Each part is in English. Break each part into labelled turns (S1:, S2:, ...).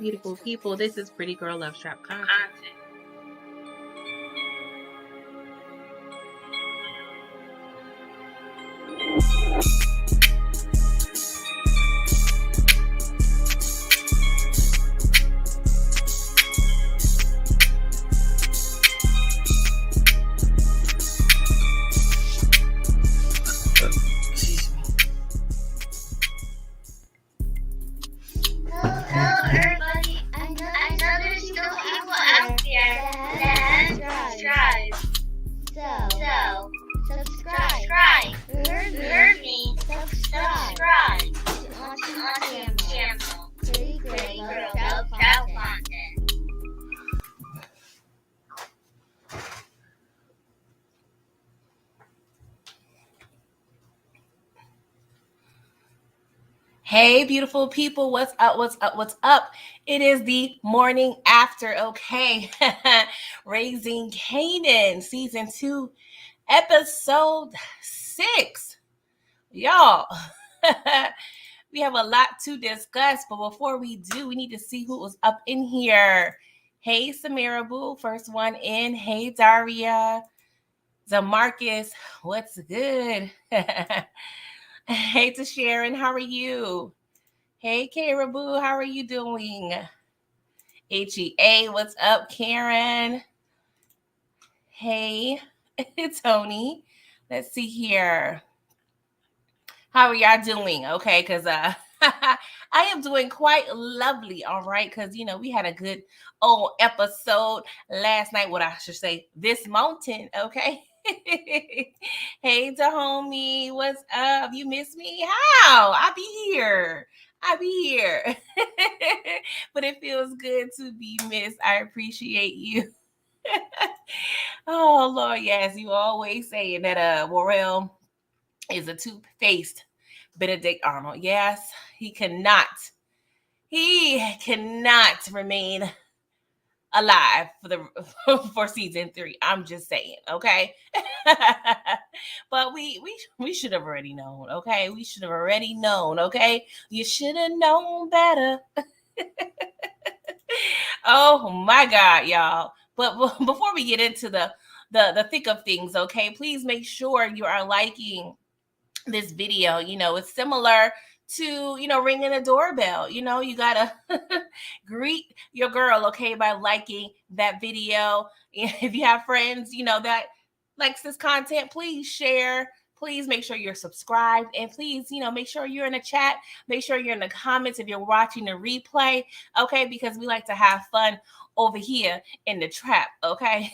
S1: beautiful people. This is Pretty Girl Love Trap content. Hey, beautiful people. What's up? What's up? What's up? It is the morning after, okay? Raising Kanan, season 2, episode 6. Y'all, we have a lot to discuss, but before we do, we need to see who was up in here. Hey, Samira Boo, first one in. Hey, Daria. Zamarcus, what's good? Hey to Sharon, how are you? Hey Caribou, how are you doing? HEA, what's up, Karen? Hey, Tony. Let's see here. How are y'all doing? Okay, because I am doing quite lovely, all right? Because, you know, we had a good old episode last night, what I should say, this mountain, okay? Hey, homie, what's up? You miss me? How? I be here. But it feels good to be missed. I appreciate you. Oh, Lord, yes. You always saying that Worrell is a two-faced Benedict Arnold. Yes, he cannot remain alive for season 3. I'm just saying, okay? But we should have already known, okay? We should have already known, okay? You should have known better. Oh my God, y'all. But before we get into the thick of things, okay, please make sure you are liking this video. You know, it's similar to, you know, ringing a doorbell. You know, you gotta greet your girl, okay, by liking that video. If you have friends, you know, that likes this content, please share. Please make sure you're subscribed, and please, you know, make sure you're in the chat. Make sure you're in the comments if you're watching the replay, okay, because we like to have fun over here in the trap, okay?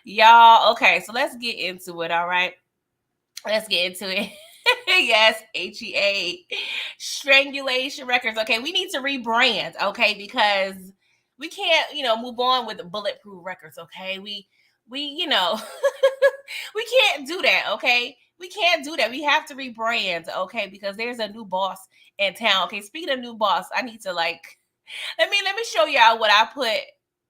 S1: Y'all, okay, so let's get into it, all right? Let's get into it. Yes, HEA. Strangulation Records. Okay, we need to rebrand, okay, because we can't, you know, move on with Bulletproof Records, okay? We you know, we can't do that, okay? We can't do that. We have to rebrand, okay, because there's a new boss in town. Okay, speaking of new boss, I need to let me show y'all what I put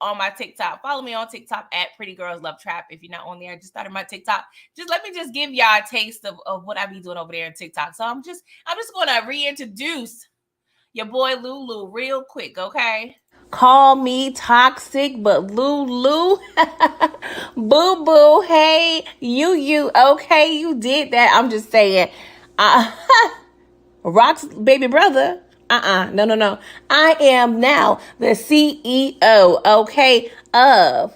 S1: on my TikTok. Follow me on TikTok at Pretty Girls Love Trap. If you're not on there, I just started my TikTok. Let me give y'all a taste of what I be doing over there in TikTok. So I'm just gonna reintroduce your boy Lulu real quick, okay? Call me toxic, but Lulu, boo boo, hey, you, okay, you did that. I'm just saying, Rock's baby brother. No. I am now the CEO, okay, of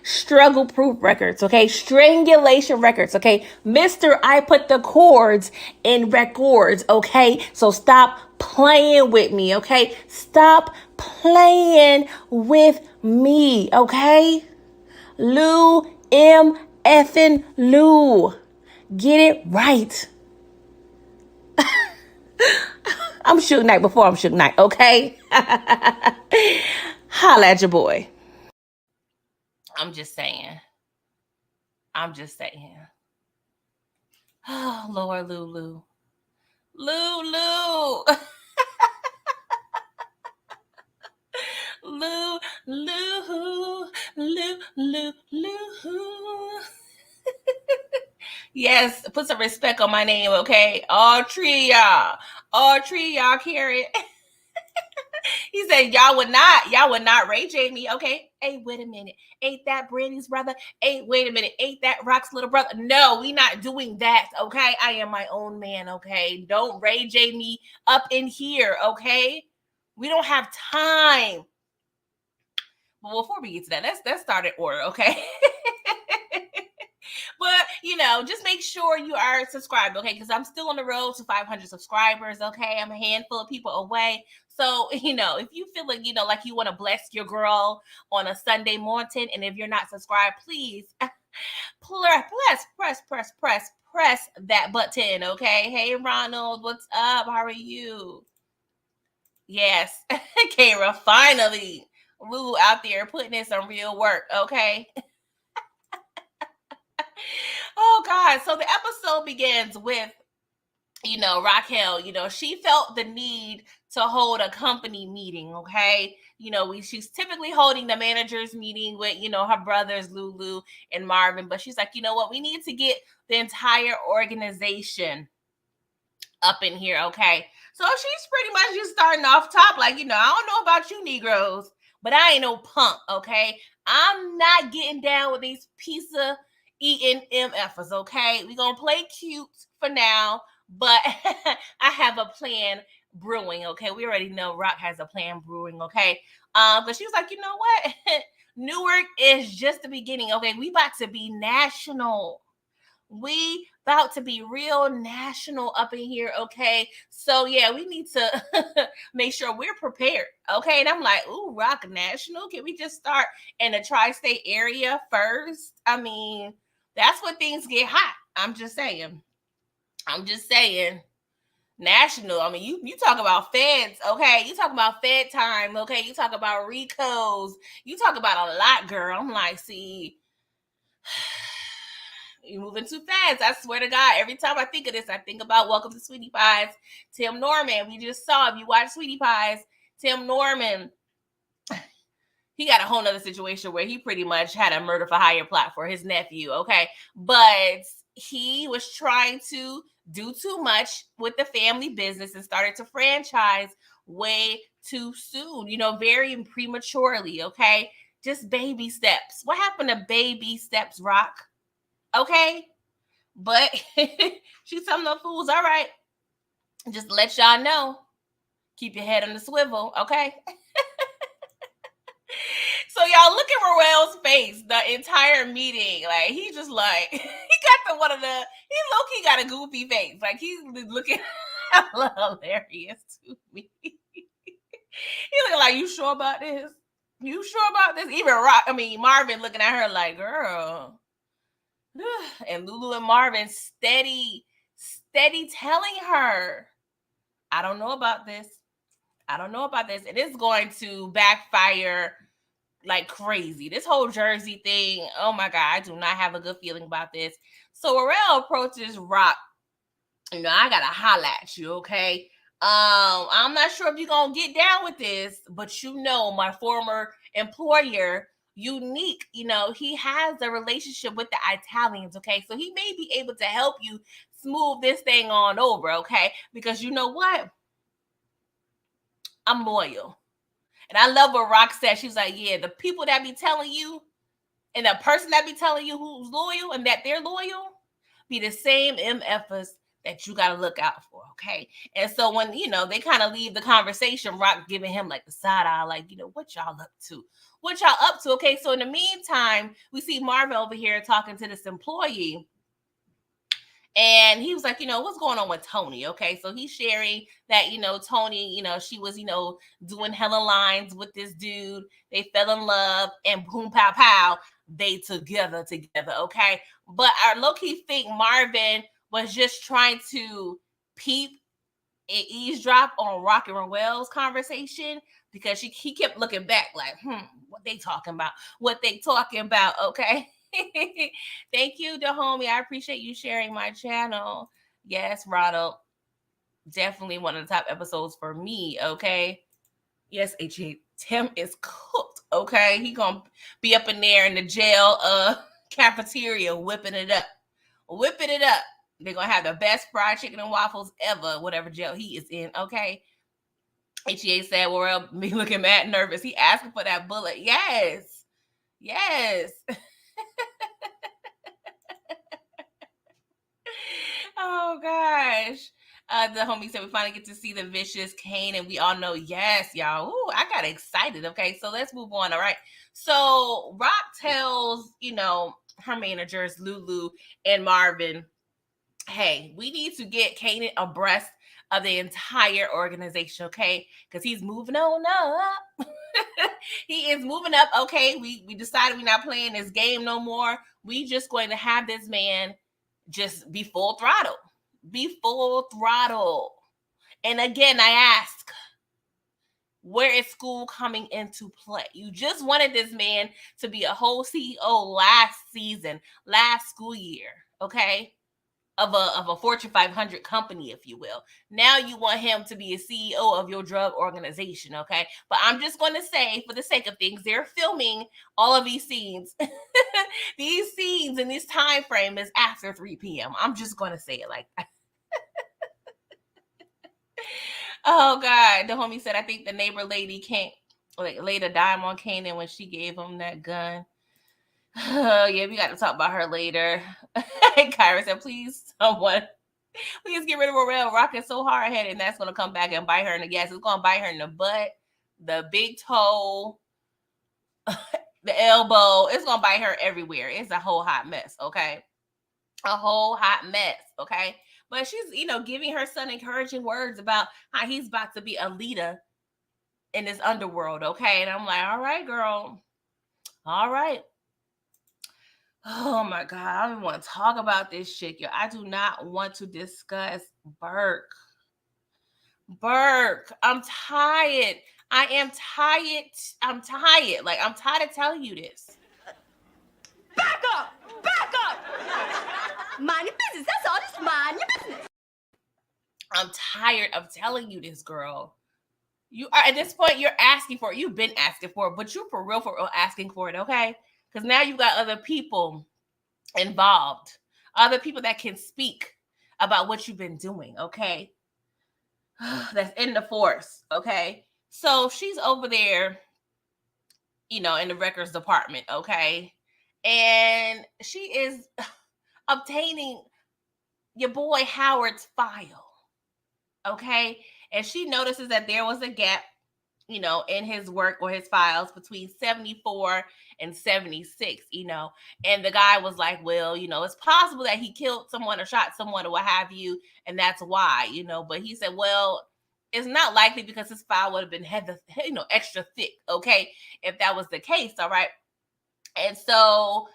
S1: Struggle Proof Records, okay? Strangulation Records, okay? Mr. I put the chords in records, okay? So stop playing with me, okay? Stop playing with me, okay? Lou M. effing Lou. Get it right. I'm Suge Knight before I'm Suge Knight, okay? Holla at your boy. I'm just saying. Oh, Lord, Lulu. Lulu. Lulu. Yes, put some respect on my name, okay? All three of y'all carry it. He said, y'all would not Ray J me. Okay. Hey, wait a minute. Ain't that Brandy's brother? Hey, wait a minute. Ain't that Rock's little brother? No, we not doing that. Okay. I am my own man. Okay. Don't Ray J me up in here. Okay. We don't have time. But before we get to that, let's start in order. Okay. But, just make sure you are subscribed, okay? Because I'm still on the road to 500 subscribers, okay? I'm a handful of people away. So, if you feel like you want to bless your girl on a Sunday morning, and if you're not subscribed, please press that button, okay? Hey, Ronald, what's up? How are you? Yes, Kara, finally. Lou out there putting in some real work, okay? Oh God. So the episode begins with, Raquel, she felt the need to hold a company meeting, okay? She's typically holding the managers meeting with, her brothers, Lulu and Marvin, but she's like, you know what? We need to get the entire organization up in here, okay? So she's pretty much just starting off top, like, I don't know about you Negroes, but I ain't no punk, okay? I'm not getting down with these pizza eating MFers, okay? We're gonna play cute for now, but I have a plan brewing, okay? We already know Rock has a plan brewing, okay? But she was like, you know what? Newark is just the beginning, okay? We about to be national. We about to be real national up in here, okay? So yeah, we need to make sure we're prepared, okay? And I'm like, ooh, Rock National? Can we just start in the tri-state area first? I mean, that's when things get hot. I'm just saying. National. I mean, you talk about feds, okay? You talk about Fed time, okay? You talk about Ricos. You talk about a lot, girl. I'm like, see, you're moving too fast. I swear to God, every time I think of this, I think about Welcome to Sweetie Pies. Tim Norman, we just saw, if you watch Sweetie Pies, Tim Norman, he got a whole nother situation where he pretty much had a murder for hire plot for his nephew, okay? But he was trying to do too much with the family business and started to franchise way too soon, very prematurely, okay? Just baby steps. What happened to baby steps, Rock? Okay? But she's telling the fools, all right, just let y'all know. Keep your head on the swivel, okay? So y'all look at Roel's face the entire meeting. Like, he just like, he low-key got a goofy face. Like, he's looking hilarious to me. He looking like, you sure about this? You sure about this? Even Marvin looking at her like, girl. And Lulu and Marvin steady telling her, I don't know about this. And it's going to backfire like crazy. This whole Jersey thing, oh my God, I do not have a good feeling about this. So Raquel approaches Rock. I gotta holla at you, okay? I'm not sure if you're gonna get down with this, but my former employer, Unique, he has a relationship with the Italians, okay? So he may be able to help you smooth this thing on over, okay? Because you know what? I'm loyal. And I love what Rock said. She's like, yeah, the people that be telling you and the person that be telling you who's loyal and that they're loyal be the same MFers that you got to look out for, okay? And so when, they kind of leave the conversation, Rock giving him like the side eye, like, what y'all up to? Okay, so in the meantime, we see Marvin over here talking to this employee. And he was like, what's going on with Tony? Okay, so he's sharing that, Tony, she was, doing hella lines with this dude. They fell in love and boom, pow, pow, they together, okay? But I low-key think Marvin was just trying to peep and eavesdrop on Rock and Roel's conversation because he kept looking back like, what they talking about, okay? Thank you, the homie. I appreciate you sharing my channel. Yes, Ronald. Definitely one of the top episodes for me, okay? Yes, Tim is cooked, okay? He gonna be up in there in the jail cafeteria whipping it up. They're gonna have the best fried chicken and waffles ever, whatever jail he is in, okay? HEA said, well, me looking mad nervous. He asking for that bullet. Yes. Yes. Oh gosh. The homie said we finally get to see the vicious Kane, and we all know, yes, y'all. Ooh, I got excited. Okay, so let's move on. All right. So Rock tells, her managers, Lulu and Marvin, hey, we need to get Kanan abreast of the entire organization, okay? Because he's moving on up. He is moving up. Okay, we decided we're not playing this game no more. We just going to have this man just be full throttle. Be full throttle. And again, I ask, where is school coming into play? You just wanted this man to be a whole CEO last season, last school year, okay? Of a Fortune 500 company, if you will. Now you want him to be a CEO of your drug organization, okay? But I'm just going to say, for the sake of things, they're filming all of these scenes. These scenes in this time frame is after 3 p.m. I'm just going to say it like that. Oh God, the homie said, I think the neighbor lady can't laid a dime on Kanan when she gave him that gun. Oh yeah, we got to talk about her later. Kyra said, please, someone, please get rid of Raquel. Rock is so hard headed, and that's going to come back and bite her in the gas. It's going to bite her in the butt, the big toe, the elbow. It's going to bite her everywhere. It's a whole hot mess, okay? A whole hot mess, okay? But she's, giving her son encouraging words about how he's about to be a leader in this underworld, okay? And I'm like, all right, girl. All right. Oh my God, I don't want to talk about this shit, yo. I do not want to discuss Burke. Burke, I'm tired. I am tired. I'm tired. Like, I'm tired of telling you this.
S2: Back up! Back up! Mind your business. That's all. Just mind your business.
S1: I'm tired of telling you this, girl. You are, at this point, you're asking for it. You've been asking for it, but you for real asking for it, okay? Because now you got other people involved, other people that can speak about what you've been doing, okay? That's in the force, okay? So she's over there, in the records department, okay? And she is obtaining your boy Howard's file, okay? And she notices that there was a gap, in his work or his files between 74 and 76, and the guy was like, well, it's possible that he killed someone or shot someone or what have you, and that's why, but he said, well, it's not likely because his file would have been extra thick, okay, if that was the case, all right. And so,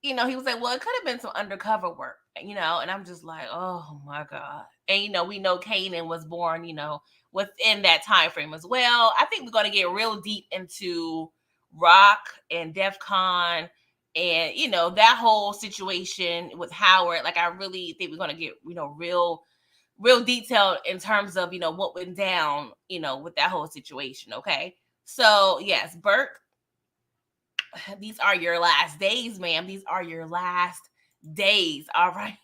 S1: he was like, well, it could have been some undercover work, and I'm just like, oh my God. And we know Kanan was born, within that time frame as well. I think we're going to get real deep into Rock and Def Con and that whole situation with Howard. Like, I really think we're going to get real detailed in terms of what went down with that whole situation. Okay, so yes, Burke, these are your last days, ma'am. These are your last days. All right.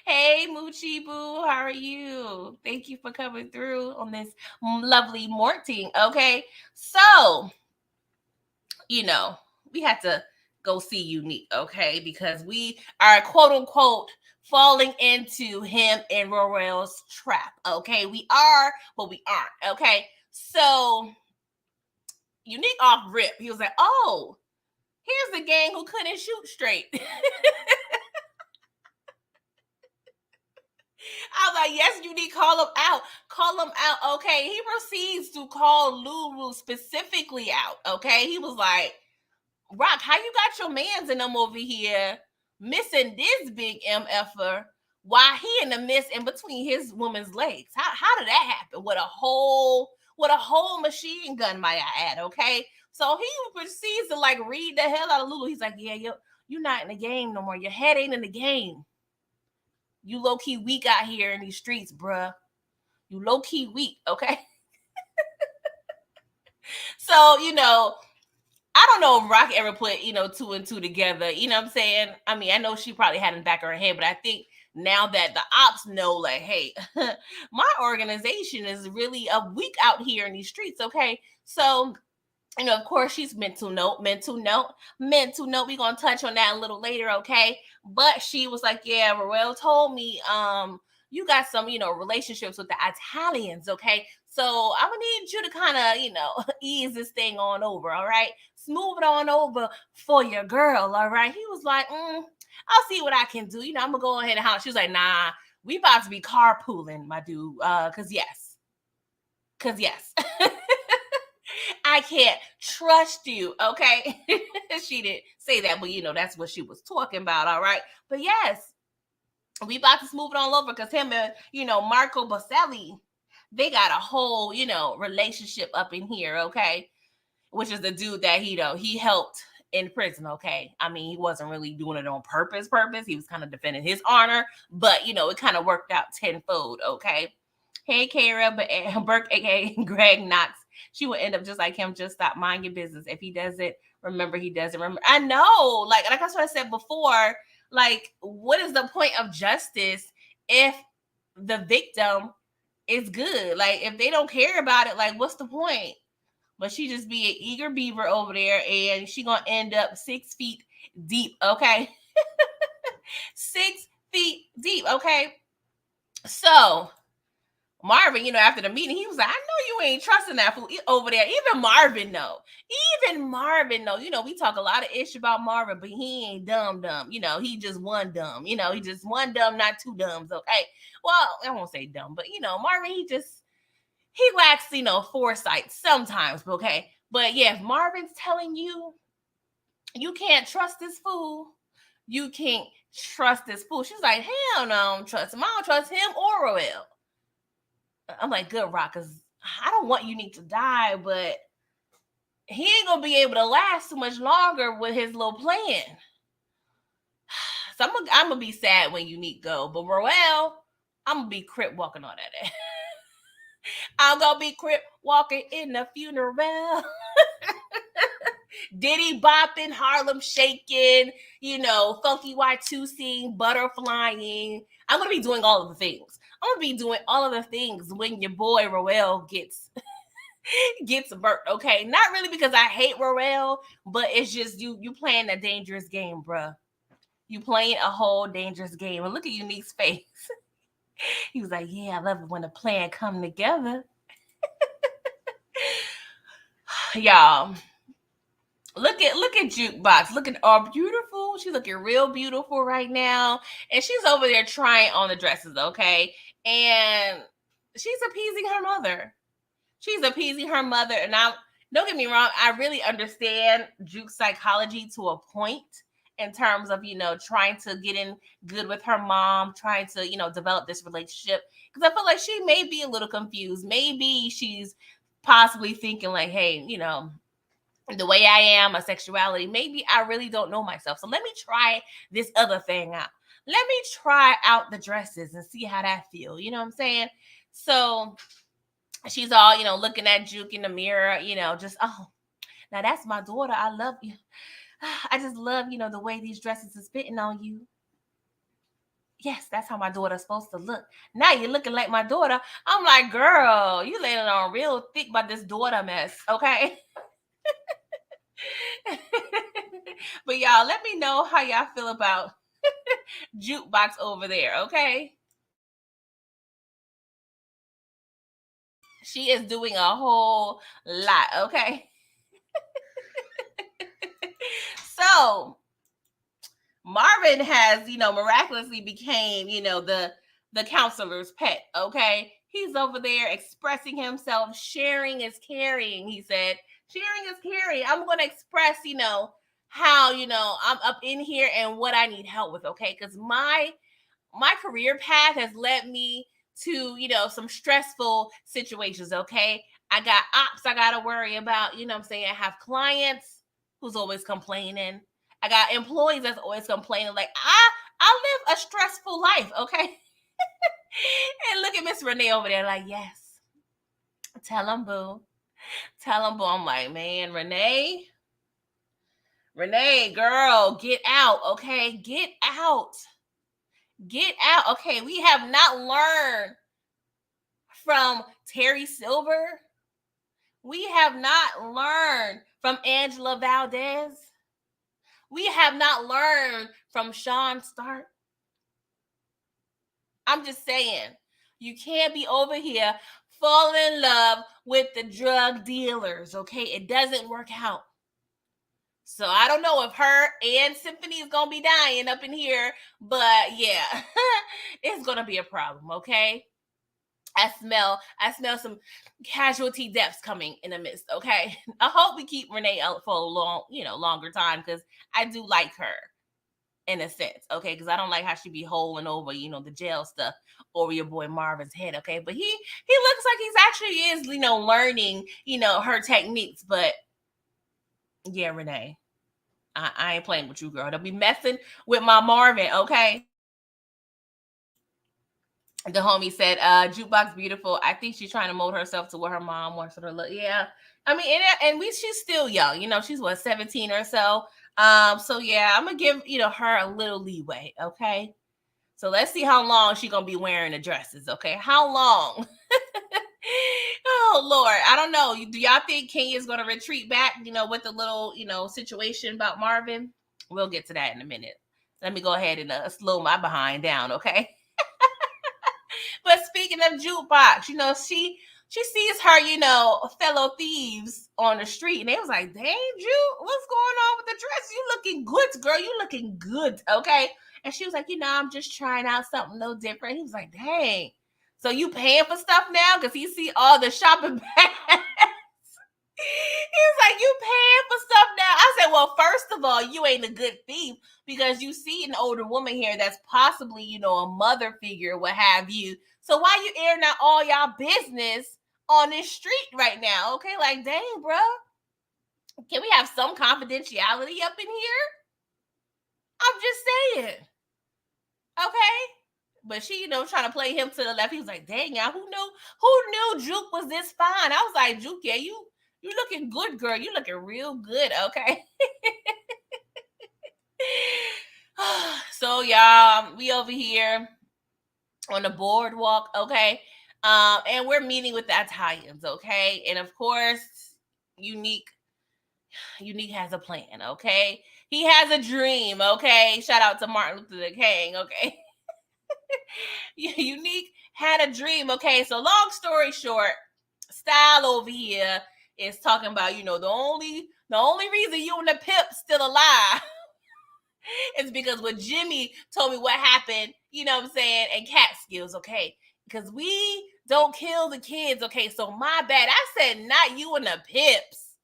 S1: Hey, Moochie Boo, how are you? Thank you for coming through on this lovely morning. Okay, so we had to go see Unique, okay, because we are quote unquote falling into him and Royal's trap. Okay, we are, but we aren't. Okay, so Unique off rip, he was like, "Oh, here's the gang who couldn't shoot straight." I was like, yes, you need to call him out. Call him out. Okay. He proceeds to call Lulu specifically out. Okay. He was like, Rock, how you got your mans in them over here missing this big MFer while he in the midst in between his woman's legs? How did that happen? With a whole machine gun, might I add, okay? So he proceeds to like read the hell out of Lulu. He's like, yeah, you're not in the game no more. Your head ain't in the game. You low-key weak out here in these streets, bruh. You low-key weak, okay? So, I don't know if Rock ever put, 2 and 2 together. You know what I'm saying? I mean, I know she probably had in the back of her head, but I think now that the ops know, like, hey, my organization is really weak out here in these streets, okay? So, of course, she's mental note. We're gonna touch on that a little later, okay? But she was like, yeah, Raquel told me, you got some, relationships with the Italians, okay? So I'm gonna need you to kind of, ease this thing on over, all right? Smooth it on over for your girl, all right? He was like, I'll see what I can do. I'm gonna go ahead and house. She was like, nah, we about to be carpooling, my dude. Cause yes. I can't trust you, okay? She didn't say that, but that's what she was talking about, all right? But yes, we about to smooth it all over because him and, Marco Boselli, they got a whole, relationship up in here, okay? Which is the dude that he helped in prison, okay? I mean, he wasn't really doing it on purpose. He was kind of defending his honor, but, it kind of worked out tenfold, okay? Hey, Kara, but Burke, aka Greg Knox, she will end up just like him. Just stop, mind your business. If he doesn't remember, he doesn't remember. I know, like that's what I said before. Like, what is the point of justice if the victim is good? Like, if they don't care about it, like, what's the point? But she just be an eager beaver over there, and she gonna end up 6 feet deep, okay? 6 feet deep, okay? So Marvin, after the meeting, he was like, I know you ain't trusting that fool over there. Even Marvin know. We talk a lot of ish about Marvin, but he ain't dumb. He just one dumb. He just one dumb, not two dumbs, okay? Well, I won't say dumb, but, Marvin, he lacks, foresight sometimes, okay? But yeah, if Marvin's telling you, you can't trust this fool, you can't trust this fool. She's like, hell no, I don't trust him. I don't trust him or Roel. I'm like, good, Rock, because I don't want Unique to die, but he ain't gonna be able to last too much longer with his little plan. So I'm gonna be sad when Unique go, but Roel, I'm gonna be crip walking on that. I'm gonna be crip walking in the funeral. Diddy bopping, Harlem shaking, funky Y2 butterflying. I'm gonna be doing all of the things. I'm gonna be doing all of the things when your boy Roel gets burnt. Okay, not really because I hate Roel, but it's just you playing a dangerous game, bruh. You playing a whole dangerous game. And look at Unique's face. He was like, "Yeah, I love it when a plan come together." Y'all, look at Jukebox, looking all beautiful. She's looking real beautiful right now, and she's over there trying on the dresses, okay? And she's appeasing her mother. And don't get me wrong, I really understand Juke's psychology to a point in terms of trying to get in good with her mom, trying to develop this relationship, because I feel like she may be a little confused. Maybe she's possibly thinking like, hey, the way I am, my sexuality, maybe I really don't know myself. So let me try this other thing out. Let me try out the dresses and see how that feels. You know what I'm saying? So she's all, looking at Juke in the mirror, just, oh, now that's my daughter. I love you. I just love, the way these dresses is fitting on you. Yes, that's how my daughter's supposed to look. Now you're looking like my daughter. I'm like, girl, you laying on real thick about this daughter mess, okay? But y'all, let me know how y'all feel about Jukebox over there, okay? She is doing a whole lot, okay? So Marvin has, miraculously became, the counselor's pet, okay? He's over there expressing himself. Sharing is caring, he said. Sharing is caring. I'm going to express, how, I'm up in here and what I need help with, okay? Because my career path has led me to, some stressful situations, okay? I got ops I got to worry about, what I'm saying? I have clients who's always complaining. I got employees that's always complaining. Like, I live a stressful life, okay? And look at Miss Renee over there, like, yes. Tell them, boo. I'm like, man, Renee, girl, get out, okay? Get out. Get out. Okay, we have not learned from Terry Silver. We have not learned from Angela Valdez. We have not learned from Sean Stark. I'm just saying, you can't be over here falling in love with the drug dealers, okay? It doesn't work out. So I don't know if her and Symphony is gonna be dying up in here, but yeah, it's gonna be a problem, okay? I smell some casualty deaths coming in the midst, okay? I hope we keep Renee out for a longer time, because I do like her in a sense, okay? Because I don't like how she be holding over, the jail stuff over your boy Marvin's head, okay? But he looks like he's actually is, learning, her techniques. But yeah, Renee, I ain't playing with you, girl. Don't be messing with my Marvin, okay? The homie said, Jukebox beautiful. I think she's trying to mold herself to what her mom wants her to look. Yeah. I mean, she's still young. She's 17 or so. So yeah, I'm gonna give, her a little leeway, okay? So let's see how long she's gonna be wearing the dresses, okay? How long? Oh Lord, I don't know. Do y'all think Kenya's gonna retreat back, with the little, situation about Marvin? We'll get to that in a minute. Let me go ahead and slow my behind down, okay? But speaking of Jukebox, she sees her, fellow thieves on the street, and they was like, "Dang, Juke, what's going on with the dress? You looking good, girl. You looking good, okay?" And she was like, "I'm just trying out something no different." He was like, "Dang, so you paying for stuff now?" Because he see all the shopping bags. He was like, "You paying for stuff now?" I said, "Well, first of all, you ain't a good thief, because you see an older woman here that's possibly, a mother figure, what have you. So why you airing out all y'all business on this street right now? Okay, like, dang, bro. Can we have some confidentiality up in here?" I'm just saying. Okay. But she, trying to play him to the left. He was like, "Dang, y'all, who knew Juke was this fine?" I was like, "Juke, yeah, you looking good, girl. You looking real good, okay?" So y'all, we over here on the boardwalk, okay? And we're meeting with the Italians, okay? And of course, Unique has a plan, okay? He has a dream, okay? Shout out to Martin Luther King, okay? Unique had a dream, okay? So long story short, Style over here is talking about, the only reason you and the pimp still alive is because what Jimmy told me what happened, what I'm saying, and cat skills, okay? Because we don't kill the kids, okay? So my bad. I said not you and the pips.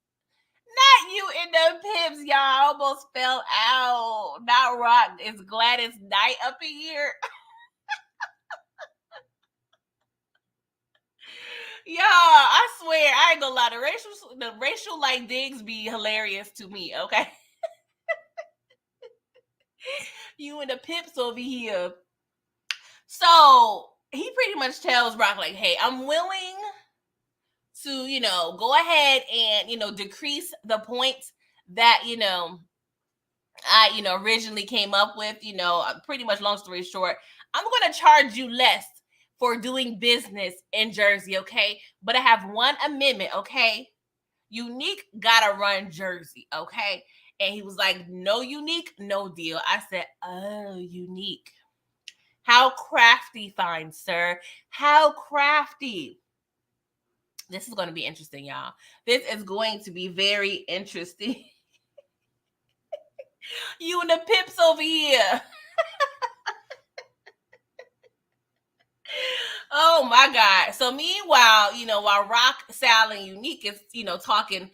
S1: Not you and the pips, y'all. Almost fell out. Not Rock. It's Gladys Knight up in here. Y'all, I swear, I ain't gonna lie. The racial like digs be hilarious to me, okay? You and the pips over here. So he pretty much tells Rock, like, "Hey, I'm willing to, go ahead and, decrease the points that, I, originally came up with, pretty much long story short, I'm going to charge you less for doing business in Jersey, okay? But I have one amendment, okay? Unique gotta run Jersey, okay?" And he was like, "No, Unique, no deal." I said, "Oh, Unique. How crafty, fine sir. How crafty." This is going to be interesting, y'all. This is going to be very interesting. You and the pips over here. Oh my God. So meanwhile, while Rock, Sal, and Unique is, talking,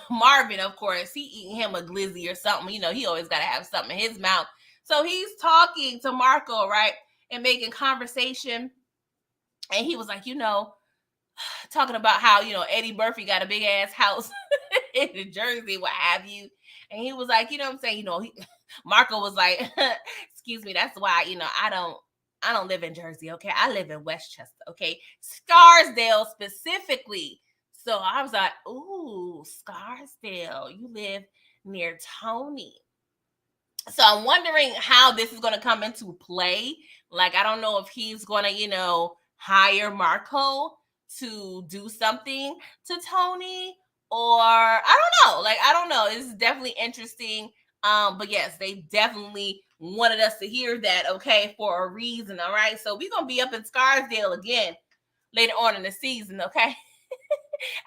S1: Marvin, of course, he eating him a glizzy or something. He always got to have something in his mouth. So he's talking to Marco, right? And making conversation. And he was like, talking about how, Eddie Murphy got a big ass house in New Jersey, what have you. And he was like, what I'm saying, Marco was like, "Excuse me, that's why, I don't live in Jersey, okay? I live in Westchester, okay? Scarsdale specifically." So I was like, "Ooh, Scarsdale, you live near Tony." So I'm wondering how this is going to come into play. Like, I don't know if he's going to, hire Marco to do something to Tony, or I don't know. Like, I don't know. It's definitely interesting. But yes, they definitely wanted us to hear that, okay, for a reason. All right. So we're going to be up in Scarsdale again later on in the season, okay?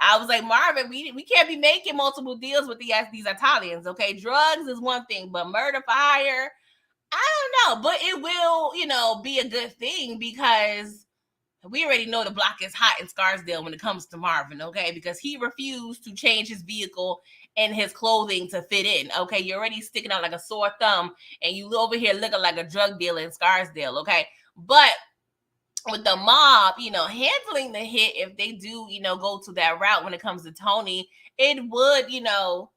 S1: I was like, Marvin, we can't be making multiple deals with these Italians, okay? Drugs is one thing, but murder for hire, I don't know. But it will, be a good thing, because we already know the block is hot in Scarsdale when it comes to Marvin, okay? Because he refused to change his vehicle and his clothing to fit in, okay? You're already sticking out like a sore thumb, and you over here looking like a drug dealer in Scarsdale, okay? But with the mob, handling the hit, if they do, go to that route when it comes to Tony, it would, it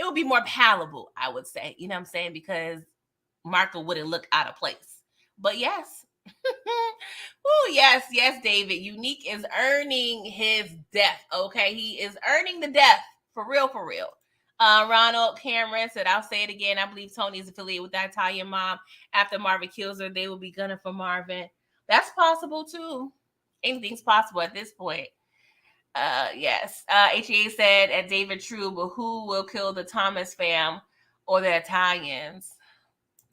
S1: would be more palatable, I would say. You know what I'm saying? Because Marco wouldn't look out of place. But yes. Oh, yes, David. Unique is earning his death. Okay. He is earning the death. For real, for real. Ronald Cameron said, I'll say it again. I believe Tony is affiliated with that Italian mob. After Marvin kills her, they will be gunning for Marvin. That's possible too. Anything's possible at this point. Yes. HEA said at David True, but who will kill the Thomas fam or the Italians?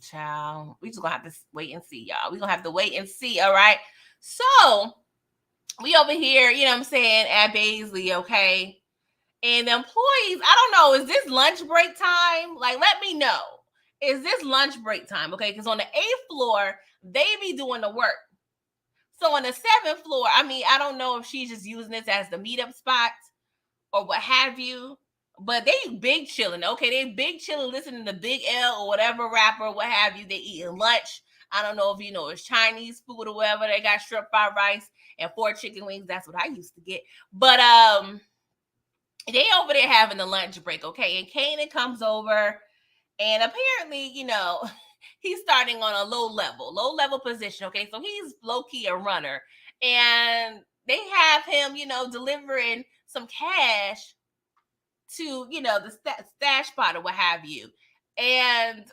S1: Child, we just gonna have to wait and see, y'all. We gonna have to wait and see. All right. So we over here, you know what I'm saying, at Baisley, okay. And the employees, I don't know, is this lunch break time? Like, let me know. Is this lunch break time? Okay, because on the 8th floor, they be doing the work. So on the 7th floor, I don't know if she's just using this as the meetup spot or what have you, but they big chilling. Okay, they big chilling, listening to Big L or whatever rapper, what have you. They eating lunch. I don't know if it's Chinese food or whatever. They got shrimp fried rice and 4 chicken wings. That's what I used to get. But they over there having the lunch break, okay? And Kanan comes over, and apparently, he's starting on a low level position, okay? So he's low-key a runner. And they have him, delivering some cash to, the stash spot or what have you. And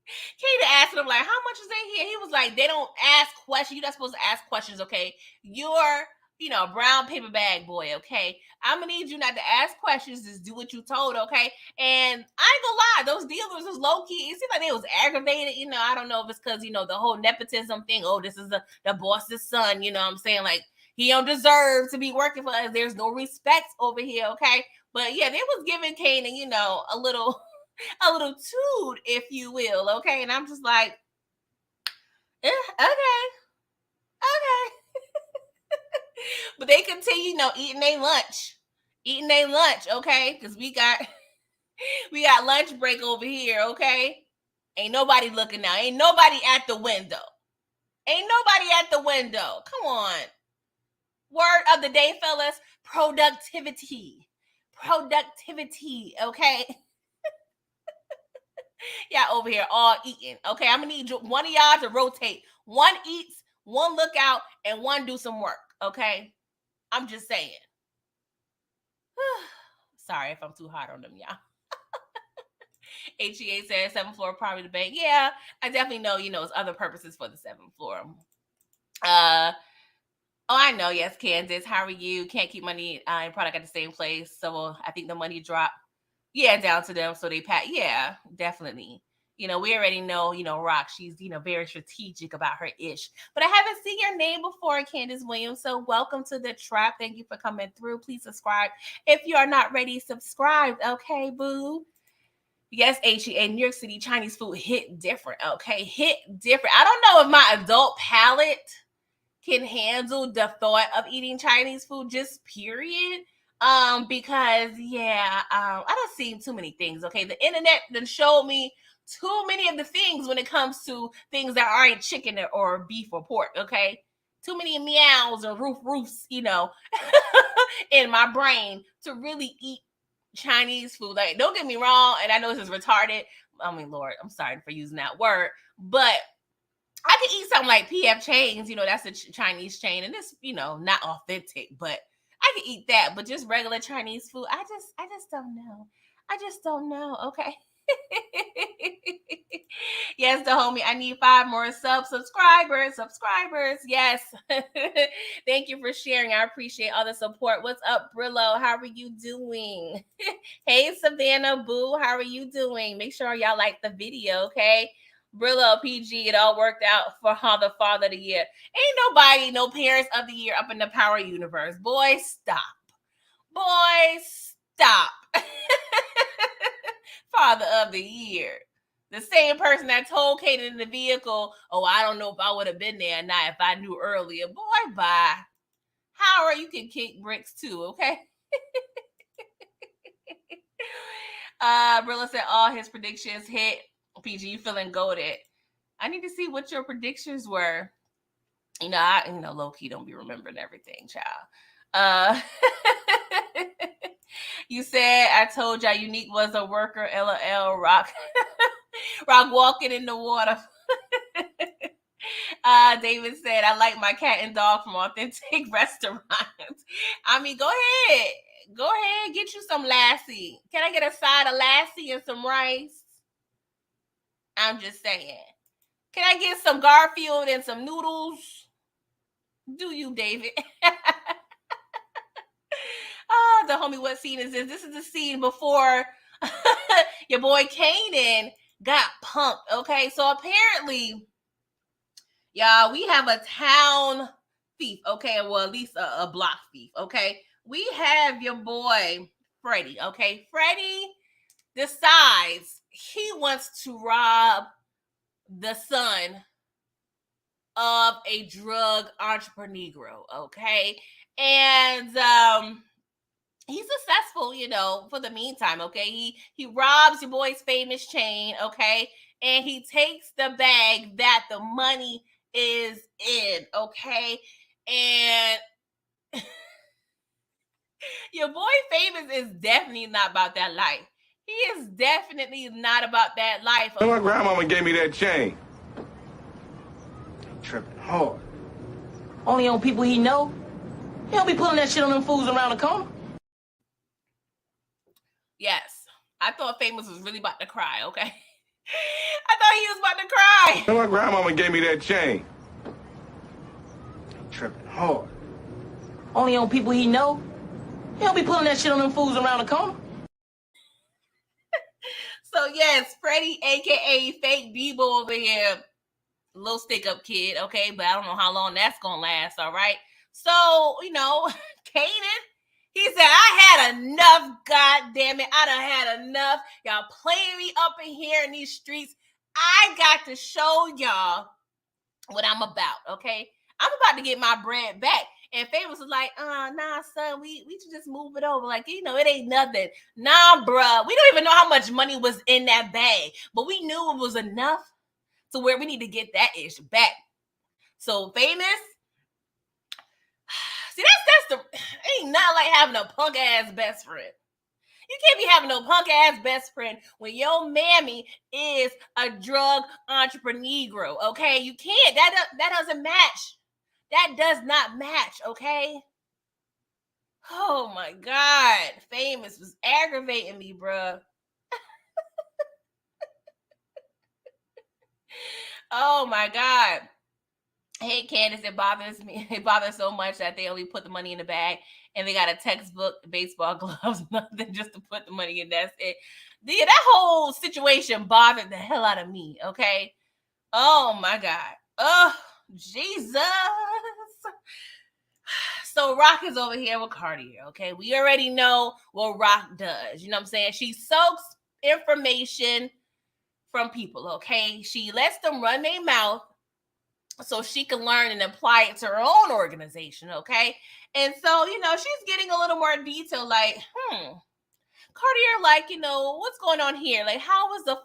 S1: Kanan asked him, like, how much is in here? He was like, they don't ask questions. You're not supposed to ask questions, okay? You're, a brown paper bag boy, okay? I'm gonna need you not to ask questions. Just do what you told, okay? And I ain't gonna lie, those dealers was low key. It seemed like they was aggravated. I don't know if it's because the whole nepotism thing. Oh, this is the boss's son. You know what I'm saying? Like, he don't deserve to be working for us. There's no respect over here, okay? But yeah, they was giving Kanan, a little toot, if you will, okay? And I'm just like, okay. But they continue, eating their lunch, okay? Because we got lunch break over here, okay? Ain't nobody looking now. Ain't nobody at the window. Come on. Word of the day, fellas: productivity, okay? Y'all over here all eating, okay? I'm gonna need one of y'all to rotate. One eats, one look out, and one do some work, okay? I'm just saying. Sorry if I'm too hard on them, y'all. HEA says 7th floor probably the bank. Yeah, I definitely know, it's other purposes for the 7th floor. Oh, I know. Yes, Kansas. How are you? Can't keep money and product at the same place. So I think the money dropped. Yeah, down to them. So they pack. Yeah, definitely. We already know, Rock, she's, very strategic about her ish. But I haven't seen your name before, Candace Williams. So welcome to the trap. Thank you for coming through. Please subscribe. If you are not ready, subscribe. Okay, boo. Yes, HEA, New York City Chinese food hit different. Okay, hit different. I don't know if my adult palate can handle the thought of eating Chinese food, just period. Because I don't see too many things. Okay, the internet then showed me too many of the things when it comes to things that aren't chicken or beef or pork. Okay, too many meows or roofs, in my brain to really eat Chinese food. Like, don't get me wrong, and I know this is retarded. I mean, Lord, I'm sorry for using that word, but I could eat something like PF Chains, that's a Chinese chain, and it's, not authentic, but I could eat that. But just regular Chinese food, I just don't know. Okay. Yes, the homie. I need 5 more subscribers. Yes. Thank you for sharing. I appreciate all the support. What's up, Brillo? How are you doing? Hey, Savannah Boo. How are you doing? Make sure y'all like the video, okay? Brillo PG, it all worked out for the father of the year. Ain't nobody, no parents of the year up in the power universe. Boy, stop. Boy, stop. Father of the year. The same person that told Kanan in the vehicle, oh, I don't know if I would have been there or not if I knew earlier. Boy, bye. Howard, you can kick bricks too, okay? Brilla said all his predictions hit. PG, you feeling goated. I need to see what your predictions were. Low key don't be remembering everything, child. You said I told y'all Unique was a worker. LOL. Rock walking in the water. David said I like my cat and dog from authentic restaurants. I mean, go ahead, get you some lassie. Can I get a side of lassie and some rice? I'm just saying. Can I get some Garfield and some noodles? Do you, David? The homie, what scene is this? This is the scene before your boy Kanan got punked. Okay, so apparently, y'all, we have a town thief. Okay, well, at least a block thief. Okay, we have your boy Freddie. Okay, Freddie decides he wants to rob the son of a drug entrepreneur. Okay, and he's successful, for the meantime. Okay, he robs your boy's famous chain. Okay, and he takes the bag that the money is in. Okay, and your boy famous is definitely not about that life. He is definitely not about that life.
S3: Okay? My grandmama gave me that chain.
S4: Tripping hard. Only on people he know. He don't be pulling that shit on them fools around the corner.
S1: Yes. I thought Famous was really about to cry, okay? I thought he was about to cry.
S3: My grandmama gave me that chain.
S4: Tripping hard. Only on people he know. He don't be pulling that shit on them fools around the corner.
S1: So yes, Freddie, aka Fake Debo over here, little stick-up kid, okay? But I don't know how long that's gonna last, all right? So, Kanan, he said, I had enough, God damn it. I done had enough. Y'all playing me up in here in these streets. I got to show y'all what I'm about, okay? I'm about to get my bread back. And Famous was like, nah, son, we should just move it over. Like, it ain't nothing. Nah, bruh. We don't even know how much money was in that bag. But we knew it was enough to where we need to get that ish back. So Famous, see, that's the ain't not like having a punk ass best friend. You can't be having no punk ass best friend when your mammy is a drug entrepreneur. Okay, you can't. That doesn't match. That does not match. Okay. Oh my God, Famous was aggravating me, bruh. Oh my God. Hey, Candace, it bothers me. It bothers so much that they only put the money in the bag and they got a textbook, baseball gloves, nothing just to put the money in. That's it. That whole situation bothered the hell out of me, okay? Oh, my God. Oh, Jesus. So Rock is over here with Cartier, okay? We already know what Rock does. You know what I'm saying? She soaks information from people, okay? She lets them run their mouth so she can learn and apply it to her own organization, okay? And so, she's getting a little more detail, like, Cartier, like, what's going on here? Like, how is the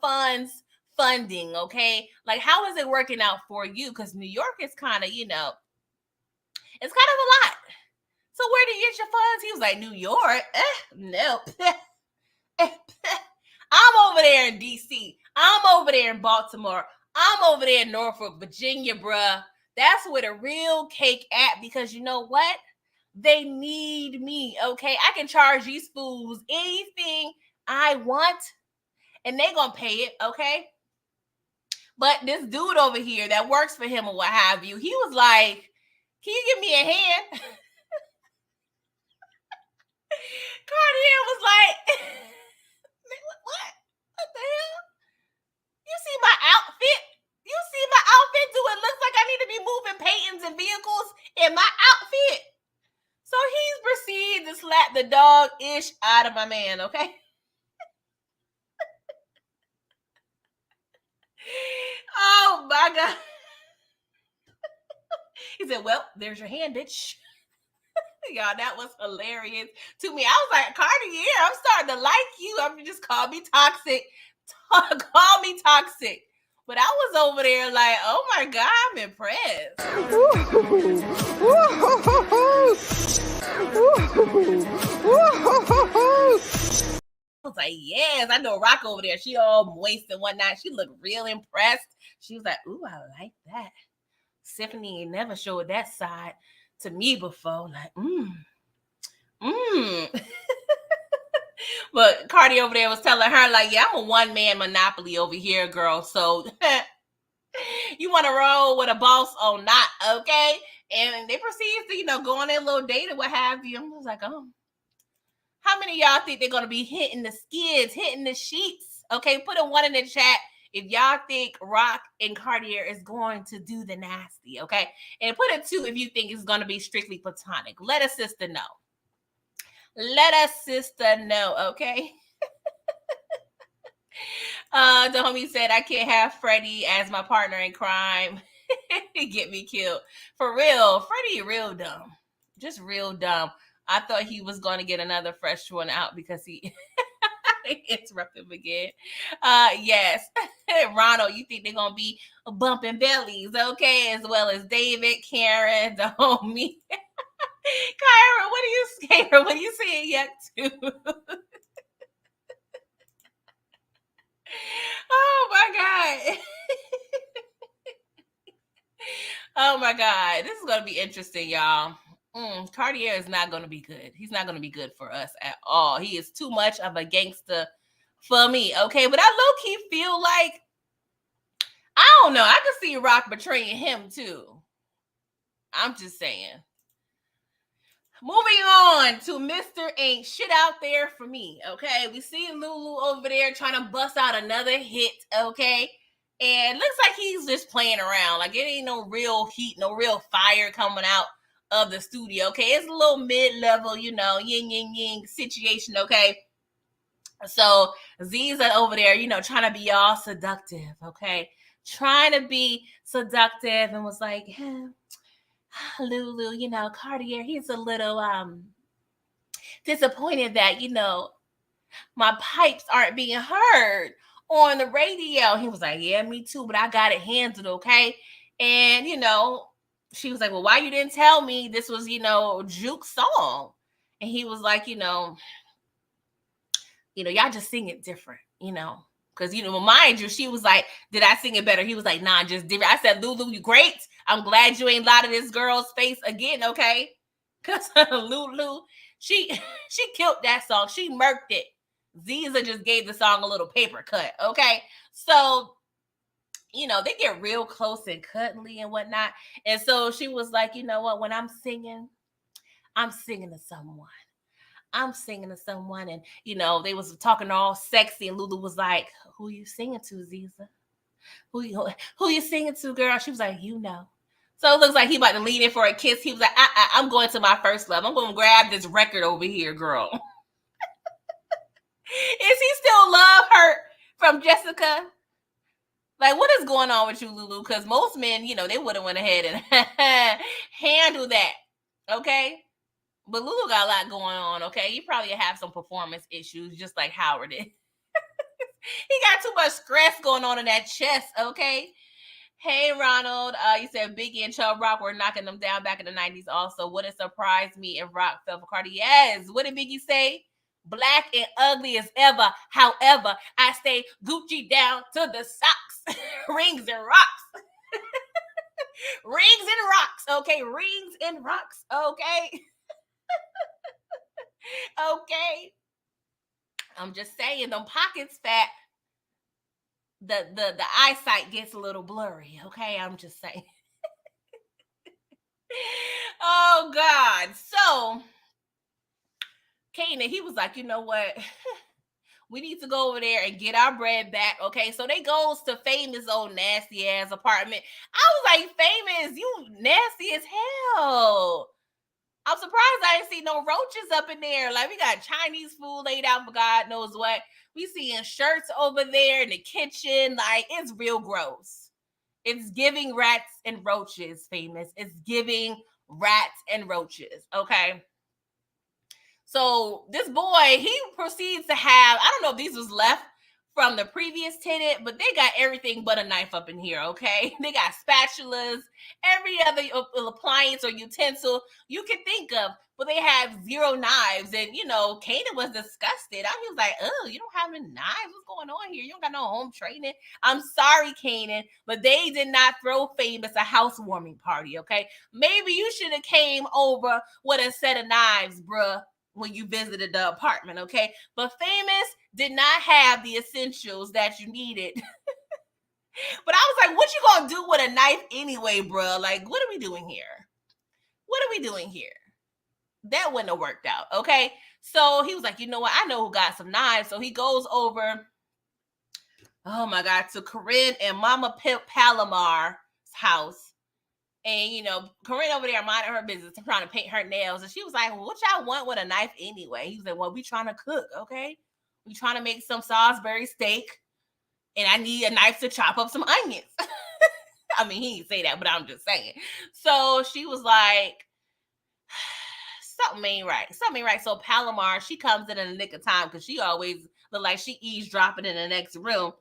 S1: funding, okay? Like, how is it working out for you? Because New York is kind of, it's kind of a lot. So where do you get your funds? He was like, New York? Nope. I'm over there in D.C. I'm over there in Baltimore. I'm over there in Norfolk, Virginia, bruh. That's where the real cake at, because you know what? They need me, okay? I can charge these fools anything I want, and they gonna pay it, okay? But this dude over here that works for him or what have you, he was like, can you give me a hand? Cartier was like, what? What the hell? You see my outfit? You see my outfit? Do it looks like I need to be moving paintings and vehicles in my outfit? So he's proceeded to slap the dog-ish out of my man, okay? Oh my God. He said, well, there's your hand, bitch. Y'all, that was hilarious to me. I was like, Cartier, I'm starting to like you. I'm just call me toxic. Call me toxic. But I was over there like, oh my God, I'm impressed. I was like, yes, I know Rock over there. She all moist and whatnot. She looked real impressed. She was like, ooh, I like that. Stephanie ain't never showed that side to me before. Like, But Cardi over there was telling her, like, yeah, I'm a one-man monopoly over here, girl. So you want to roll with a boss or not, okay? And they proceed to, go on their little date or what have you. I was like, oh. How many of y'all think they're going to be hitting the skids, hitting the sheets? Okay, put a 1 in the chat if y'all think Rock and Cartier is going to do the nasty, okay? And put a 2 if you think it's going to be strictly platonic. Let a sister know. Let us sister know, okay? The homie said, I can't have Freddie as my partner in crime. Get me killed. For real, Freddie real dumb. Just real dumb. I thought he was going to get another fresh one out because he interrupted him again. Yes. Ronald, you think they're going to be bumping bellies, okay? As well as David, Karen, the homie. Kyra, what are you saying yet too? Oh my God. Oh my God. This is going to be interesting, y'all. Cartier is not going to be good. He's not going to be good for us at all. He is too much of a gangster for me, okay? But I low-key feel like, I don't know, I could see Rock betraying him too. I'm just saying. Moving on to Mr. Ain't Shit Out There for Me, okay? We see Lulu over there trying to bust out another hit, okay? And looks like he's just playing around. Like, it ain't no real heat, no real fire coming out of the studio, okay? It's a little mid-level, yin, yin, yin situation, okay? So Ziza over there, trying to be all seductive, okay? Trying to be seductive and was like, Lulu, Cartier, he's a little disappointed that, my pipes aren't being heard on the radio. He was like, yeah, me too, but I got it handled, okay? And, she was like, well, why you didn't tell me this was, Juke's song? And he was like, y'all just sing it different, because, mind you, she was like, did I sing it better? He was like, nah, just different. I said, Lulu, you great. I'm glad you ain't lied to this girl's face again, okay? Because Lulu, she killed that song. She murked it. Ziza just gave the song a little paper cut, okay? So, they get real close and cuddly and whatnot. And so she was like, you know what? When I'm singing to someone. I'm singing to someone. And, they was talking all sexy. And Lulu was like, who you singing to, Ziza? Who you singing to, girl? She was like, So it looks like he about to lean in for a kiss. He was like, I'm going to my first love. I'm going to grab this record over here, girl. Is he still love hurt from Jessica? Like, what is going on with you, Lulu? Because most men, they would have went ahead and handled that, okay? But Lulu got a lot going on, okay? You probably have some performance issues, just like Howard did. He got too much stress going on in that chest, okay? Hey, Ronald. You said Biggie and Chubb Rock were knocking them down back in the 90s also. Wouldn't surprise me if Rock fell for Cardi. Yes. What did Biggie say? Black and ugly as ever. However, I stay Gucci down to the socks. Rings and rocks. Rings and rocks. Okay. Rings and rocks. Okay. Okay. I'm just saying, them pockets fat. the eyesight gets a little blurry. Okay, I'm just saying. Oh God. So Kanan, he was like, you know what? We need to go over there and get our bread back. Okay. So they goes to Famous old nasty ass apartment. I was like, Famous, you nasty as hell. I'm surprised I didn't see no roaches up in there. Like, we got Chinese food laid out for God knows what. We seeing shirts over there in the kitchen. Like, it's real gross. It's giving rats and roaches, Famous. It's giving rats and roaches. Okay. So this boy, he proceeds to have, I don't know if these was left from the previous tenant, but they got everything but a knife up in here, okay? They got spatulas, every other appliance or utensil you can think of, but they have zero knives. And, you know, Kanan was disgusted. He was like, oh, you don't have any knives? What's going on here? You don't got no home training? I'm sorry, Kanan, but they did not throw Famous a housewarming party, okay? Maybe you should have came over with a set of knives, bruh, when you visited the apartment, okay? But Famous did not have the essentials that you needed. But I was like, what you gonna do with a knife anyway, bro? Like, what are we doing here? What are we doing here? That wouldn't have worked out, okay? So he was like, you know what? I know who got some knives. So he goes over, oh my God, to Corinne and Mama Palomar's house. And, you know, Corinne over there minding her business, trying to paint her nails. And she was like, well, what y'all want with a knife anyway? He was like, well, we trying to cook, okay? We trying to make some Salisbury steak. And I need a knife to chop up some onions. I mean, he didn't say that, but I'm just saying. So she was like, something ain't right. Something ain't right. So Palomar, she comes in the nick of time because she always look like she eavesdropping in the next room.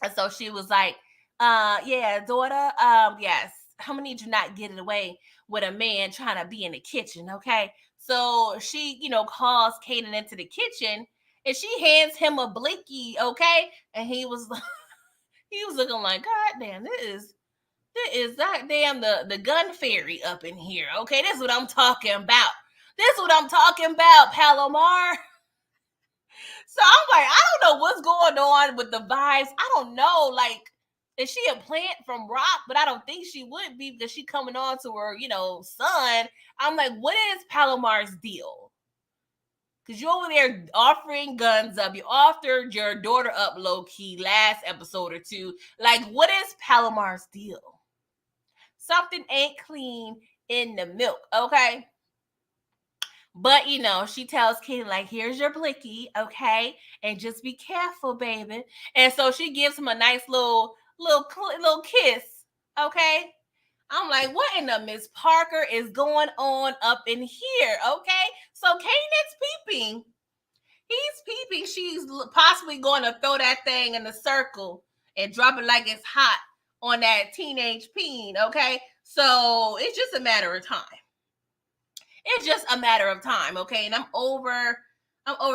S1: And so she was like, yeah, daughter, yes. How many need you not get it away with a man trying to be in the kitchen, okay? So she, you know, calls Kanan into the kitchen and she hands him a blinky, okay? And he was looking like, God damn, this is that damn the gun fairy up in here, okay? This is what I'm talking about. This is what I'm talking about, Palomar. So I'm like, I don't know what's going on with the vibes. I don't know, like, is she a plant from rock? But I don't think she would be because she coming on to her, you know, son. I'm like, what is Palomar's deal? Because you over there offering guns up. You offered your daughter up low-key last episode or two. Like, what is Palomar's deal? Something ain't clean in the milk, okay? But, you know, she tells Kanan, like, here's your blicky, okay? And just be careful, baby. And so she gives him a nice little kiss, okay? I'm like, what in the Miss Parker is going on up in here, okay? So Kanan's peeping. He's peeping. She's possibly going to throw that thing in the circle and drop it like it's hot on that teenage peen, okay? So it's just a matter of time. It's just a matter of time, okay? And I'm over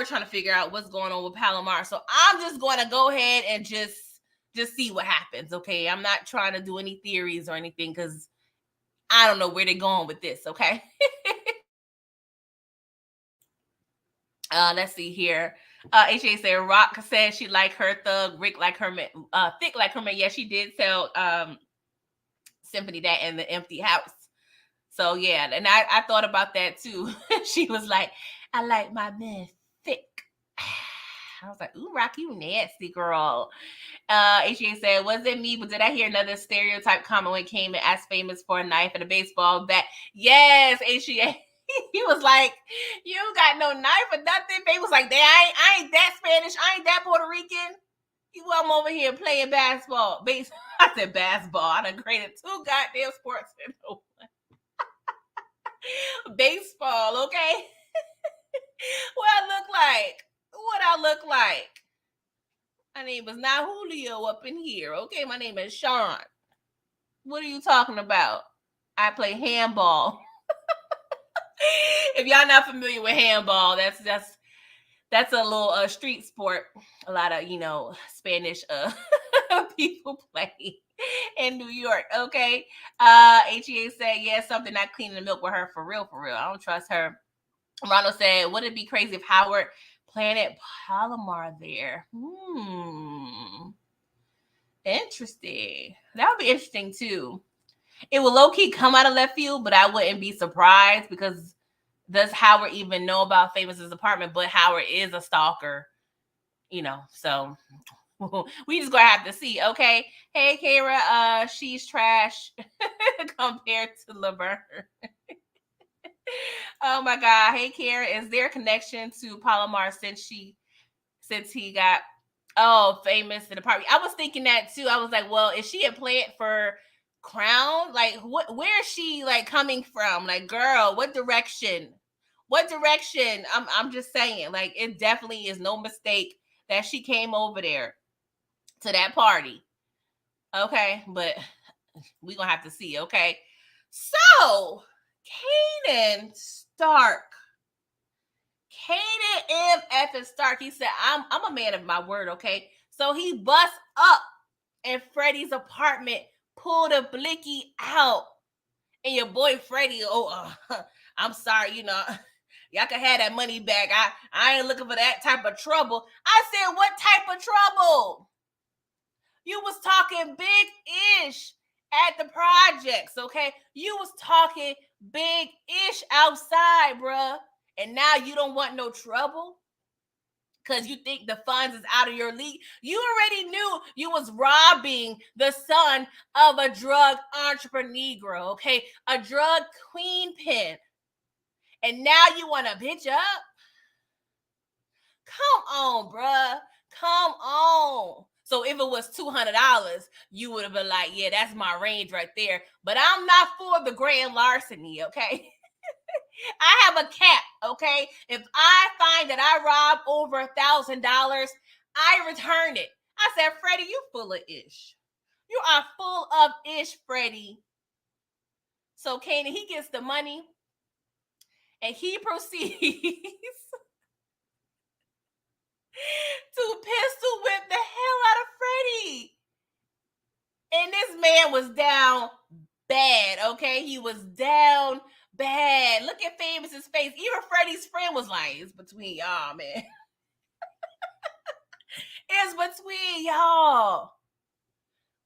S1: trying to figure out what's going on with Palomar. So I'm just going to go ahead and just see what happens, okay? I'm not trying to do any theories or anything because I don't know where they're going with this, okay? Let's see here. HA said Rock said she like her thug, Rick like her man, thick like her man. Yeah, she did tell Symphony that in the empty house. So yeah, and I thought about that too. She was like, I like my men thick. I was like, ooh, Rock, you nasty girl. HA said, was it me? But did I hear another stereotype comment when it came and asked Famous for a knife and a baseball bat? Yes, HA. He was like, you got no knife or nothing. Famous was like, I ain't that Spanish. I ain't that Puerto Rican. I'm over here playing basketball. I said basketball. I done created 2 goddamn sports in one. Baseball, okay? What I look like? My name is not Julio up in here, okay? My name is Sean. What are you talking about? I play handball. If y'all not familiar with handball, that's a little street sport. A lot of, you know, Spanish people play in New York, okay? HEA said, yeah, something not cleaning the milk with her for real. I don't trust her. Ronald said, would it be crazy if Howard planted Palomar there? Interesting. That would be interesting too. It will low-key come out of left field, but I wouldn't be surprised because does Howard even know about Famous's apartment? But Howard is a stalker, you know, so we just gonna have to see. Okay. Hey Kara, she's trash compared to Laverne. Oh my god. Hey Kara, is there a connection to Palomar since he got famous in the party? I was thinking that too. I was like, well, is she a plant for Crown? Like, where is she like coming from? Like, girl, what direction? I'm just saying, like, it definitely is no mistake that she came over there to that party. Okay, but we're gonna have to see. Okay, so Kanan Stark. Kanan M. Stark. He said, I'm a man of my word, okay? So he busts up in Freddie's apartment, pulled a blicky out. And your boy Freddie, I'm sorry, you know, y'all can have that money back. I ain't looking for that type of trouble. I said, what type of trouble? You was talking big-ish at the projects, okay? You was talking big-ish outside, bruh. And now you don't want no trouble? Because you think the funds is out of your league. You already knew you was robbing the son of a drug entrepreneur, okay? A drug queen pin. And now you want to bitch up? Come on, bruh. Come on. So if it was $200, you would have been like, yeah, that's my range right there. But I'm not for the grand larceny, okay? I have a cap, okay? If I find that I robbed over $1,000, I return it. I said, Freddie, you full of ish. You are full of ish, Freddie. So Kanan, he gets the money and he proceeds to pistol whip the hell out of Freddie. And this man was down bad, okay? He was down bad. Look at Famous's face. Even Freddie's friend was like, it's between y'all, man. It's between y'all.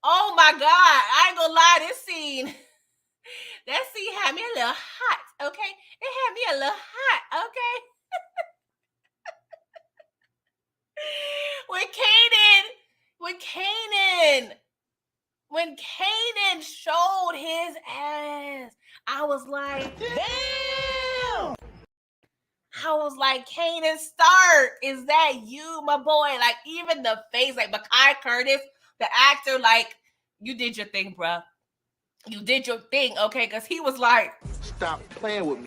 S1: Oh my God. I ain't gonna lie, this scene had me a little hot, okay? It had me a little hot, okay? When Kanan showed his ass, I was like, damn! I was like, Kanan Stark, is that you, my boy? Like, even the face, like Mekhi Curtis, the actor, like, you did your thing, bruh. You did your thing, okay? Because he was like,
S3: Stop playing with me.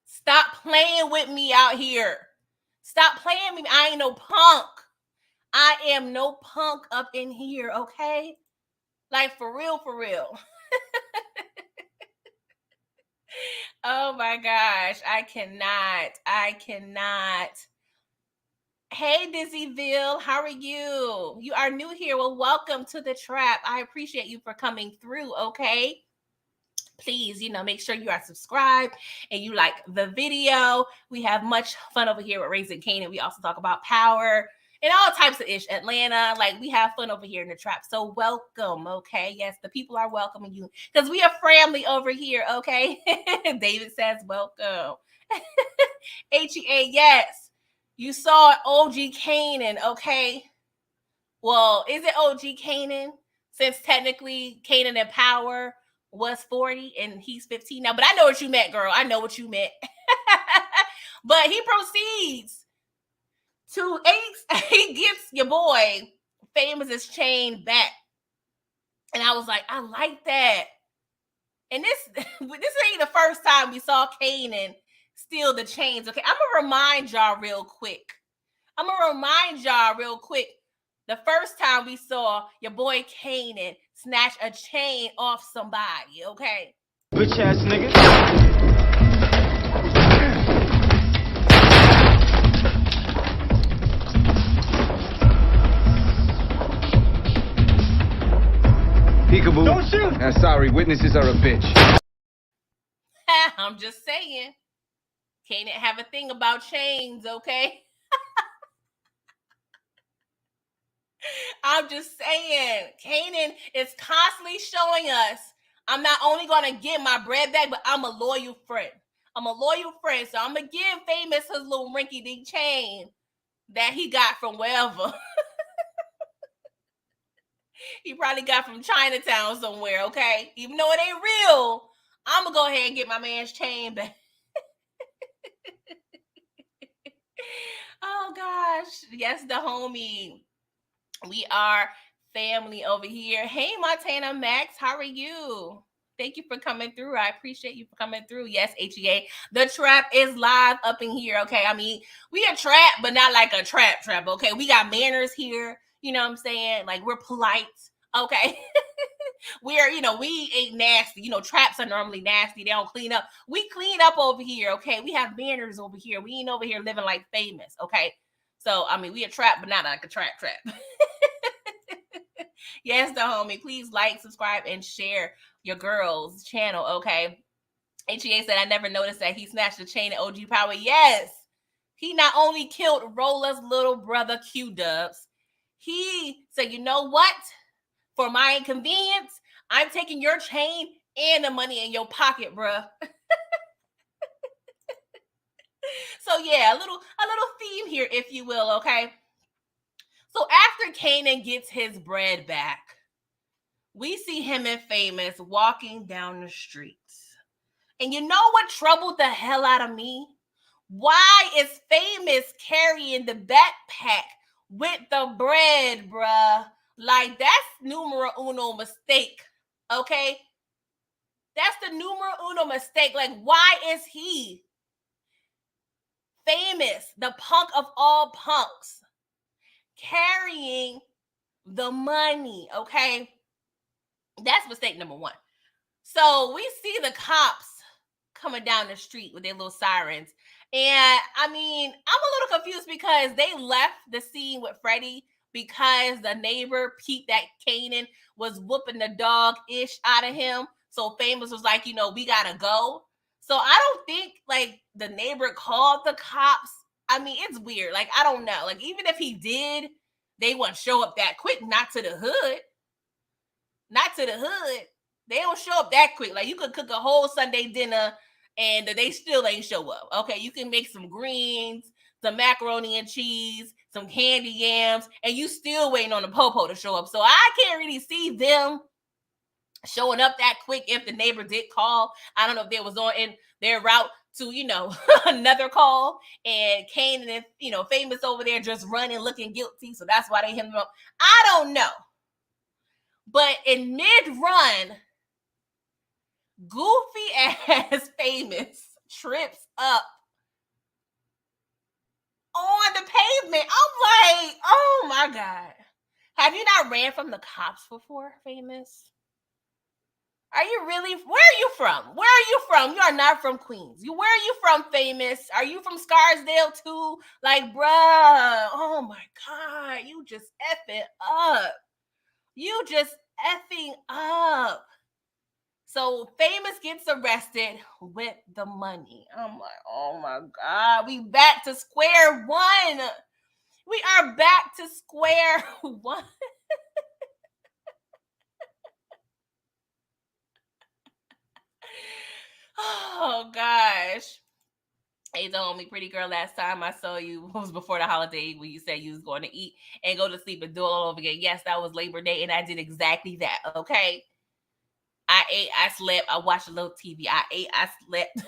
S1: Stop playing with me out here. Stop playing with me. I ain't no punk. I am no punk up in here, okay? Like, for real, for real. Oh my gosh. I cannot. Hey, Dizzyville, how are you? You are new here. Well, welcome to the trap. I appreciate you for coming through, okay? Please, make sure you are subscribed and you like the video. We have much fun over here with Raising Kanan. We also talk about power and all types of ish. Atlanta, like, we have fun over here in the trap. So welcome, okay? Yes, the people are welcoming you because we are family over here, okay? David says welcome. HEA, yes. You saw OG Kanan, okay? Well, is it OG Kanan? Since technically Kanan and Power was 40 and he's 15 now. But I know what you meant, girl. I know what you meant. But he proceeds to he gives your boy Famous's chain back. And I was like, I like that. And this ain't the first time we saw Kanan steal the chains. Okay, I'm gonna remind y'all real quick. The first time we saw your boy Kanan snatch a chain off somebody, okay?
S5: Bitch ass nigga.
S3: Peekaboo.
S5: Don't shoot.
S3: Sorry, witnesses are a bitch.
S1: I'm just saying. Kanan have a thing about chains, okay? I'm just saying, Kanan is constantly showing us, I'm not only going to get my bread back, but I'm a loyal friend. I'm a loyal friend, so I'm going to give Famous his little rinky-dink chain that he got from wherever. He probably got from Chinatown somewhere, okay? Even though it ain't real, I'm going to go ahead and get my man's chain back. Oh, gosh. Yes, the homie. We are family over here. Hey, Montana Max, how are you? Thank you for coming through. I appreciate you for coming through. Yes, HEA. The trap is live up in here, okay? I mean, we a trap, but not like a trap, okay? We got manners here. You know what I'm saying? Like, we're polite, okay? We're, we ain't nasty. Traps are normally nasty. They don't clean up. We clean up over here, okay? We have manners over here. We ain't over here living like Famous, okay? So, I mean, we a trap, but not like a trap. Yes, the homie. Please like, subscribe, and share your girl's channel, okay? HEA said, I never noticed that he snatched the chain at OG Power. Yes. He not only killed Rolla's little brother, Q-Dubs, he said, you know what? For my inconvenience, I'm taking your chain and the money in your pocket, bruh. So, yeah, a little theme here, if you will, okay? So after Kanan gets his bread back, we see him and Famous walking down the streets. And you know what troubled the hell out of me? Why is Famous carrying the backpack with the bread, bruh? Like, that's numero uno mistake, okay? That's the numero uno mistake. Like, why is he, Famous, the punk of all punks, carrying the money, okay? That's mistake number one. So we see the cops coming down the street with their little sirens. And I mean, I'm a little confused because they left the scene with Freddie because the neighbor peeped that Kanan was whooping the dog-ish out of him. So Famous was like, we gotta go. So I don't think like the neighbor called the cops. I mean, it's weird. Like, I don't know. Like, even if he did, they wouldn't show up that quick. Not to the hood. Not to the hood. They don't show up that quick. Like, you could cook a whole Sunday dinner and they still ain't show up. Okay, you can make some greens, some macaroni and cheese, some candy yams, and you still waiting on the popo to show up. So I can't really see them showing up that quick if the neighbor did call. I don't know if they was on in their route to, another call, and Kanan and, Famous over there just running, looking guilty. So that's why they hit him up. I don't know. But in mid-run, goofy ass Famous trips up on the pavement. I'm like, oh my God. Have you not ran from the cops before, Famous? Are you really? Where are you from? Where are you from? You are not from Queens. Where are you from, Famous? Are you from Scarsdale too? Like, bruh, oh my God, you just effing up. You just effing up. So Famous gets arrested with the money. I'm like, oh my God, we back to square one. We are back to square one. Oh gosh. Hey, told me, pretty girl, last time I saw you was before the holiday when you said you was going to eat and go to sleep and do it all over again. Yes, that was Labor Day, and I did exactly that, okay? I ate, I slept, I watched a little TV. I ate, I slept,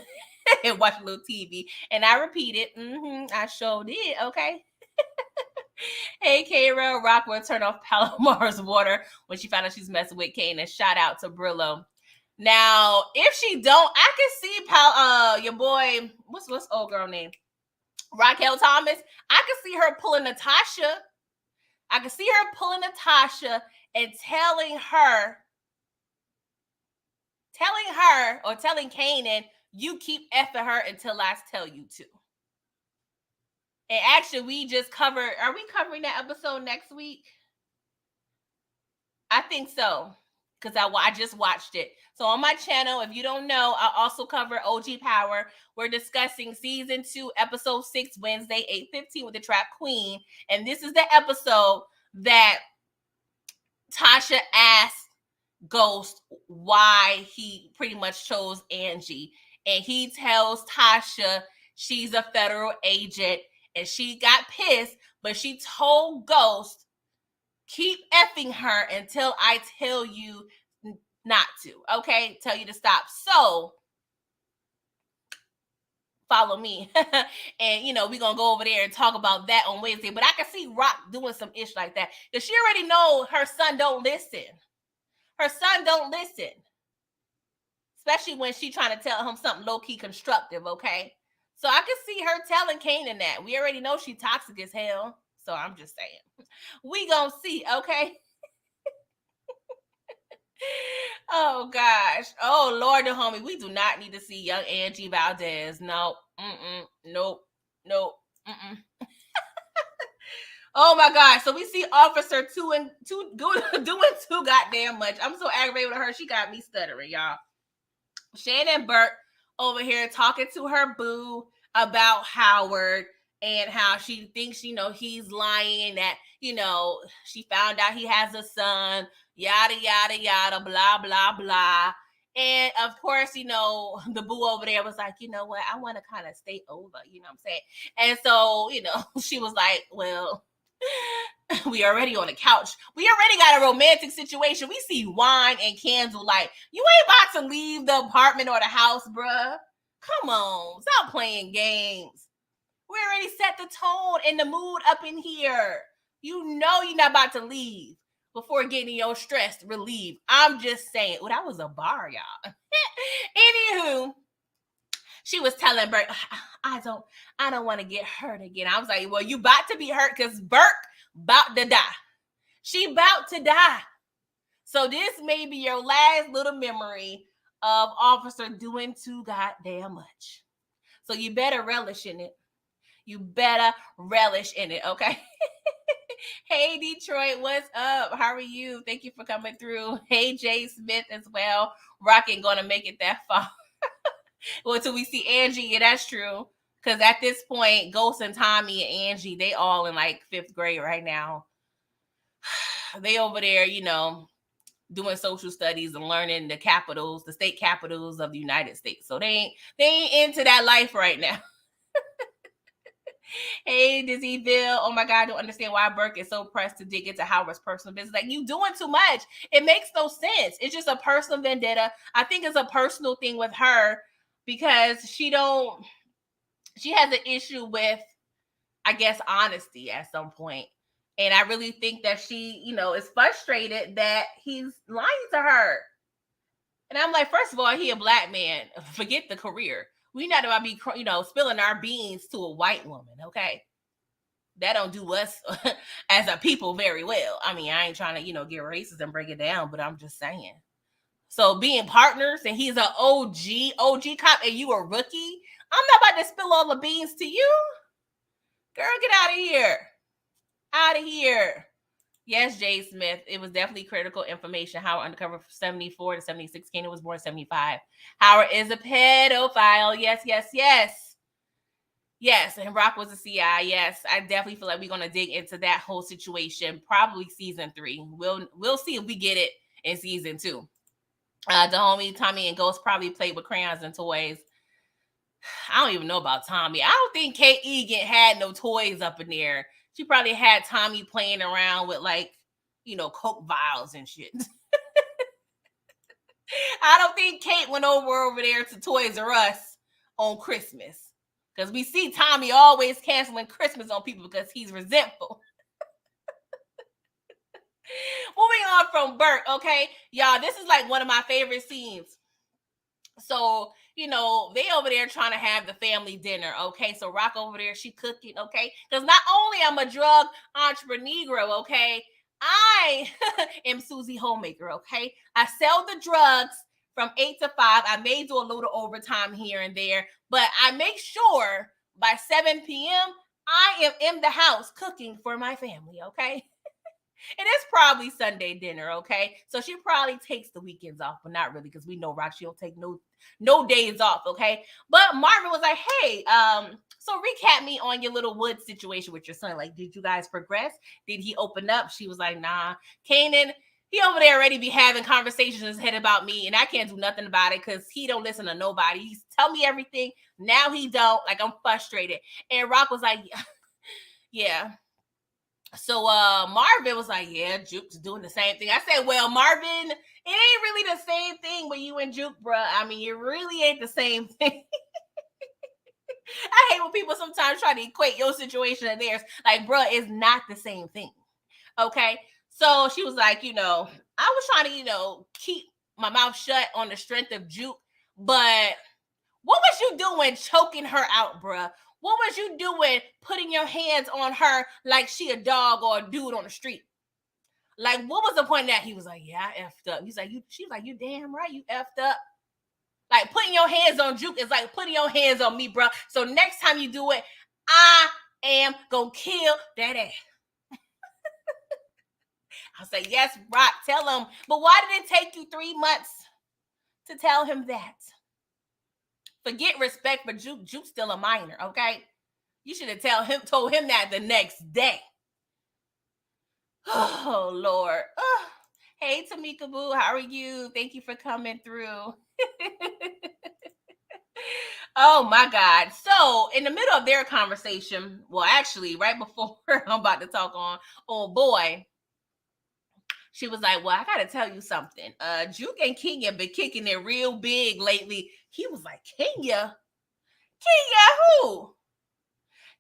S1: and watched a little TV. And I repeated, I sure did, okay? Hey, K-Rail, Rockwell turned off Palomar's water when she found out she's messing with Kanan. Shout out to Brillo. Now, if she don't, I can see your boy, what's old girl name? Raquel Thomas. I can see her pulling Natasha. I can see her pulling Natasha and telling Kanan, you keep effing her until I tell you to. And actually, we just covered, are we covering that episode next week? I think so, because I just watched it. So on my channel, if you don't know, I also cover OG Power. We're discussing season 2, episode 6, Wednesday, 8:15 with the Trap Queen. And this is the episode that Tasha asked Ghost why he pretty much chose Angie. And he tells Tasha she's a federal agent and she got pissed, but she told Ghost, keep effing her until I tell you not to, okay? Tell you to stop. So, follow me. And, you know, we're going to go over there and talk about that on Wednesday. But I can see Rock doing some ish like that because she already know her son don't listen. Her son don't listen. Especially when she trying to tell him something low-key constructive, okay? So I can see her telling Kanan that. We already know she toxic as hell. So I'm just saying. We gonna see, okay? Oh, gosh. Oh, Lord, the homie. We do not need to see young Angie Valdez. No. Nope. Nope. Oh, my God. So we see Officer doing too goddamn much. I'm so aggravated with her. She got me stuttering, y'all. Shannon Burke over here talking to her boo about Howard and how she thinks, you know, he's lying, that, you know, she found out he has a son, yada, yada, yada, blah, blah, blah. And of course, you know, the boo over there was like, you know what, I want to kind of stay over, you know what I'm saying? And so, you know, she was like, well, we already on the couch. We already got a romantic situation. We see wine and candlelight. You ain't about to leave the apartment or the house, bruh. Come on, stop playing games. We already set the tone and the mood up in here. You know you're not about to leave before getting your stress relieved. I'm just saying. Oh, that was a bar, y'all. Anywho, she was telling Burke, I don't want to get hurt again. I was like, well, you about to be hurt because Burke about to die. She about to die. So this may be your last little memory of Officer doing too goddamn much. So you better relish in it. You better relish in it, okay? Hey, Detroit, what's up? How are you? Thank you for coming through. Hey, Jay Smith as well. Rock ain't gonna make it that far. Well, until we see Angie, yeah, that's true. Because at this point, Ghost and Tommy and Angie, they all in like 5th grade right now. They over there, you know, doing social studies and learning the capitals, the state capitals of the United States. So they ain't into that life right now. Hey, Dizzyville. Oh my God, I don't understand why Burke is so pressed to dig into Howard's personal business. Like, you doing too much. It makes no sense. It's just a personal vendetta. I think it's a personal thing with her because she has an issue with, I guess, honesty at some point. And I really think that she, you know, is frustrated that he's lying to her. And I'm like, first of all, he a black man. Forget the career. We not about to be, you know, spilling our beans to a white woman, okay? That don't do us as a people very well. I mean, I ain't trying to, you know, get racist and break it down, but I'm just saying. So being partners and he's an OG cop and you a rookie, I'm not about to spill all the beans to you. Girl, get out of here. Out of here. Yes, Jay Smith. It was definitely critical information. Howard undercover from 74 to 76. Kanan was born 75. Howard is a pedophile. Yes, yes, yes. Yes, and Rock was a CI. Yes, I definitely feel like we're gonna dig into that whole situation. Probably season 3. We'll see if we get it in season 2. The homie Tommy and Ghost probably played with crayons and toys. I don't even know about Tommy. I don't think Kate Egan had no toys up in there. She probably had Tommy playing around with, like, you know, Coke vials and shit. I don't think Kate went over there to Toys R Us on Christmas. Because we see Tommy always canceling Christmas on people because he's resentful. Moving on from Burke, okay? Y'all, this is like one of my favorite scenes. So, you know, they over there trying to have the family dinner, okay? So Rock over there, she cooking, okay? Because not only I'm a drug entrepreneur, okay? I am Susie Homemaker, okay? I sell the drugs from 8 to 5. I may do a little overtime here and there, but I make sure by 7 p.m. I am in the house cooking for my family, okay? And it's probably Sunday dinner, okay? So she probably takes the weekends off, but not really, because we know Rock, she don't take no days off, okay? But Marvin was like, hey, so recap me on your little wood situation with your son. Like, did you guys progress? Did he open up? She was like, nah. Kanan, He over there already be having conversations in his head about me, and I can't do nothing about it because he don't listen to nobody. He's tell me everything. Now he don't. Like, I'm frustrated. And Rock was like, yeah. So Marvin was like, yeah, Juke's doing the same thing. I said, well, Marvin, it ain't really the same thing with you and Juke, bruh. I mean, it really ain't the same thing. I hate when people sometimes try to equate your situation and theirs. Like, bruh, it's not the same thing. Okay. So she was like, I was trying to, keep my mouth shut on the strength of Juke, but what was you doing choking her out, bruh? What was you doing putting your hands on her like she a dog or a dude on the street? Like, what was the point of that? He was like, yeah, I effed up. He's like, she's like, you damn right, you effed up. Like, putting your hands on Juke is like putting your hands on me, bruh. So next time you do it, I am gonna kill that ass. I say, yes, Rock, tell him. But why did it take you 3 months to tell him that? Forget respect for Juke. Juke's still a minor, okay? You should have told him that the next day. Oh, Lord. Oh. Hey, Tamika Boo, how are you? Thank you for coming through. Oh, my God. So, in the middle of their conversation, well, actually, right before I'm about to talk on, oh, boy, she was like, well, I got to tell you something. Juke and Kenya been kicking it real big lately. He was like, Kenya? Kenya who?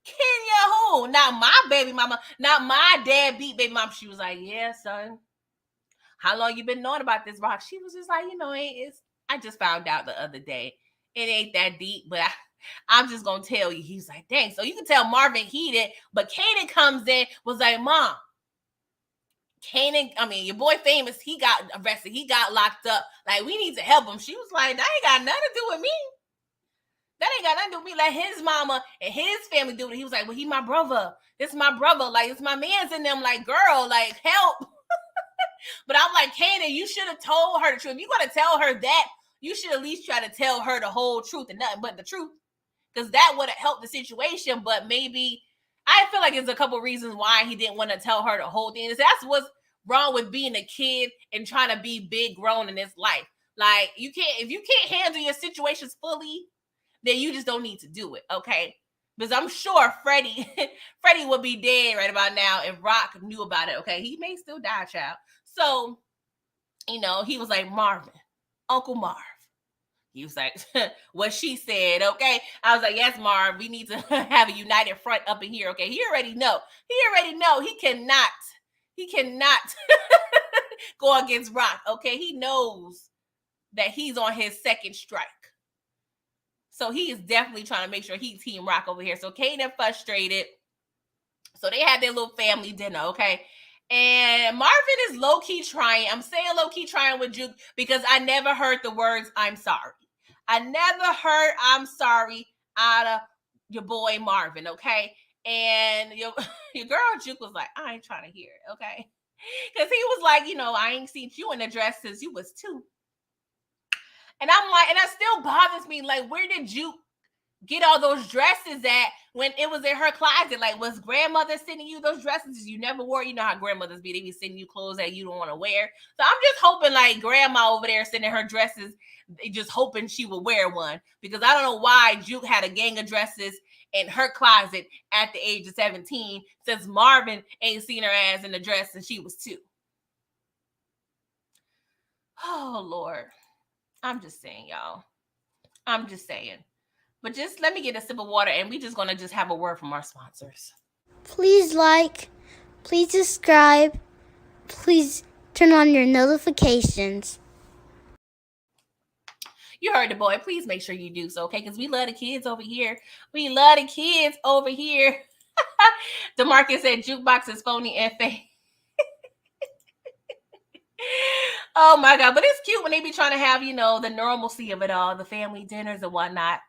S1: Kenya who? Not my baby mama. Not my dad beat baby mama. She was like, yeah, son. How long you been knowing about this, Rock? She was just like, I just found out the other day. It ain't that deep, but I'm just going to tell you. He's like, dang. So you can tell Marvin heated, but Kanan comes in, was like, Mom, your boy Famous, he got arrested. He got locked up. Like, we need to help him. She was like, that ain't got nothing to do with me. That ain't got nothing to do with me. Let his mama and his family do it. He was like, well, he my brother. This is my brother. Like, it's my man's in them. Like, girl, like, help. But I'm like, Kanan, you should have told her the truth. If you're going to tell her that, you should at least try to tell her the whole truth and nothing but the truth. Because that would have helped the situation. But maybe, I feel like there's a couple reasons why he didn't want to tell her the whole thing. That's what's wrong with being a kid and trying to be big grown in this life. Like, if you can't handle your situations fully, then you just don't need to do it, okay? Because I'm sure Freddie would be dead right about now if Rock knew about it, okay? He may still die, child. So, he was like, Marvin, Uncle Marv. He was like, what she said, okay? I was like, yes, Marv, we need to have a united front up in here, okay? He already know. He cannot go against Rock, okay? He knows that he's on his second strike. So he is definitely trying to make sure he's Team Rock over here. So Kanan frustrated. So they had their little family dinner, okay? And Marvin is low-key trying. I'm saying low-key trying with Juke because I never heard the words, I'm sorry. I never heard I'm sorry out of your boy Marvin, okay? And your girl Juke was like, I ain't trying to hear it, okay? Because he was like, I ain't seen you in a dress since you was 2. And I'm like, and that still bothers me. Like, where did Juke get all those dresses at when it was in her closet? Like, was grandmother sending you those dresses you never wore? You know how grandmothers be. They be sending you clothes that you don't want to wear. So I'm just hoping, like, grandma over there sending her dresses, just hoping she would wear one. Because I don't know why Juke had a gang of dresses in her closet at the age of 17 since Marvin ain't seen her ass in a dress since she was 2. Oh, Lord. I'm just saying, y'all. I'm just saying. But just let me get a sip of water and we're just going to just have a word from our sponsors.
S5: Please like, please subscribe, please turn on your notifications.
S1: You heard the boy. Please make sure you do so, okay? Because we love the kids over here. We love the kids over here. DeMarcus said Jukebox is phony and fake. Oh my God. But it's cute when they be trying to have, the normalcy of it all, the family dinners and whatnot.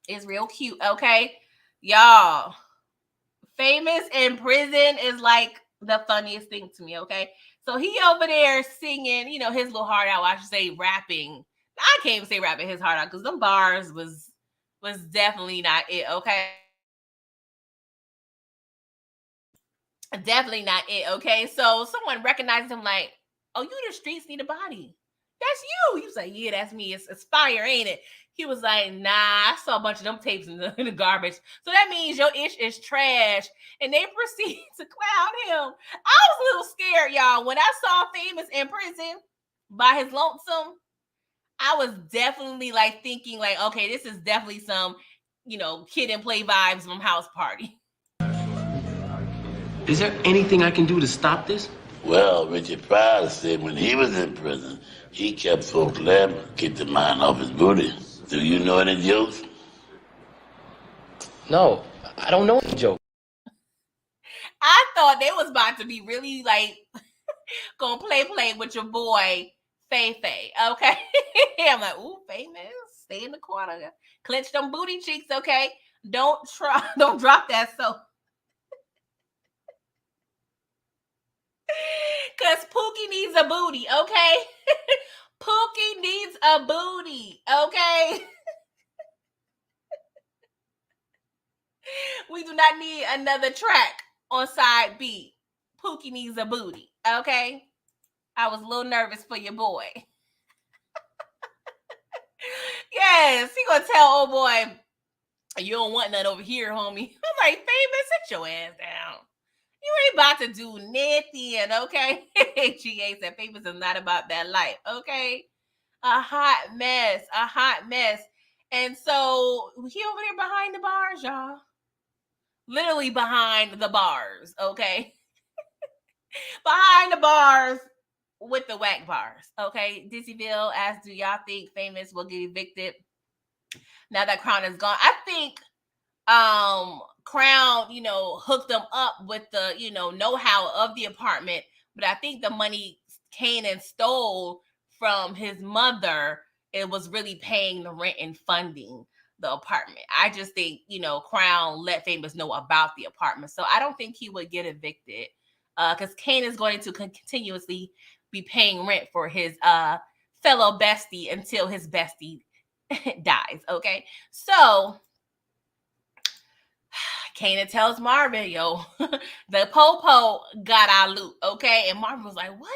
S1: It's real cute, okay? Y'all, Famous in prison is like the funniest thing to me, okay? So he over there singing, his little heart out. I should say rapping. I can't even say rapping his heart out because them bars was definitely not it, okay? Definitely not it, okay? So someone recognized him like, Oh, you the streets need a body. That's you. You was like, yeah, that's me. It's fire, ain't it? He was like, nah, I saw a bunch of them tapes in the garbage. So that means your ish is trash. And they proceed to clown him. I was a little scared, y'all. When I saw Famous in prison by his lonesome, I was definitely like thinking like, okay, this is definitely some, kid and play vibes from House Party.
S6: Is there anything I can do to stop this?
S7: Well, Richard Pryor said when he was in prison, he kept folk laughing, keep the mind off his booty. Do you know any jokes?
S6: No, I don't know any joke.
S1: I thought they was about to be really like gonna play with your boy Faye. Okay. I'm like, ooh, Famous, stay in the corner. Clench them booty cheeks, okay? Don't drop that soap. Cause Pookie needs a booty, okay? Pookie needs a booty, okay? We do not need another track on side B. Pookie needs a booty, okay? I was a little nervous for your boy. Yes, he gonna tell old boy, you don't want none over here, homie. I'm like, Famous, sit your ass down. You ain't about to do nothing, okay? GA said Famous is not about that life, okay? A hot mess. And so he over there behind the bars, y'all. Literally behind the bars, okay? Behind the bars with the whack bars, okay? Dizzyville asks, do y'all think Famous will get evicted now that Crown is gone? I think Crown, hooked them up with the, know-how of the apartment. But I think the money Kanan stole from his mother, it was really paying the rent and funding the apartment. I just think, Crown let Famous know about the apartment. So I don't think he would get evicted because Kanan is going to continuously be paying rent for his fellow bestie until his bestie dies, okay? So Kanan tells Marvin, yo, the po-po got our loot, okay? And Marvin was like, what?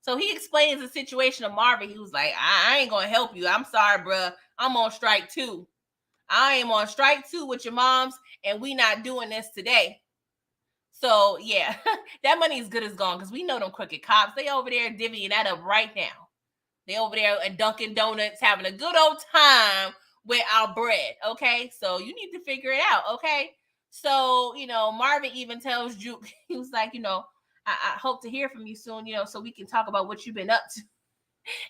S1: So he explains the situation to Marvin. He was like, I ain't going to help you. I'm sorry, bruh. I'm on strike too. I am on strike too with your moms, and we not doing this today. So, yeah, that money is good as gone because we know them crooked cops. They over there divvying that up right now. They over there at Dunkin' Donuts having a good old time with our bread, okay? So you need to figure it out, okay? So, Marvin even tells Juke, he was like, I hope to hear from you soon, so we can talk about what you've been up to.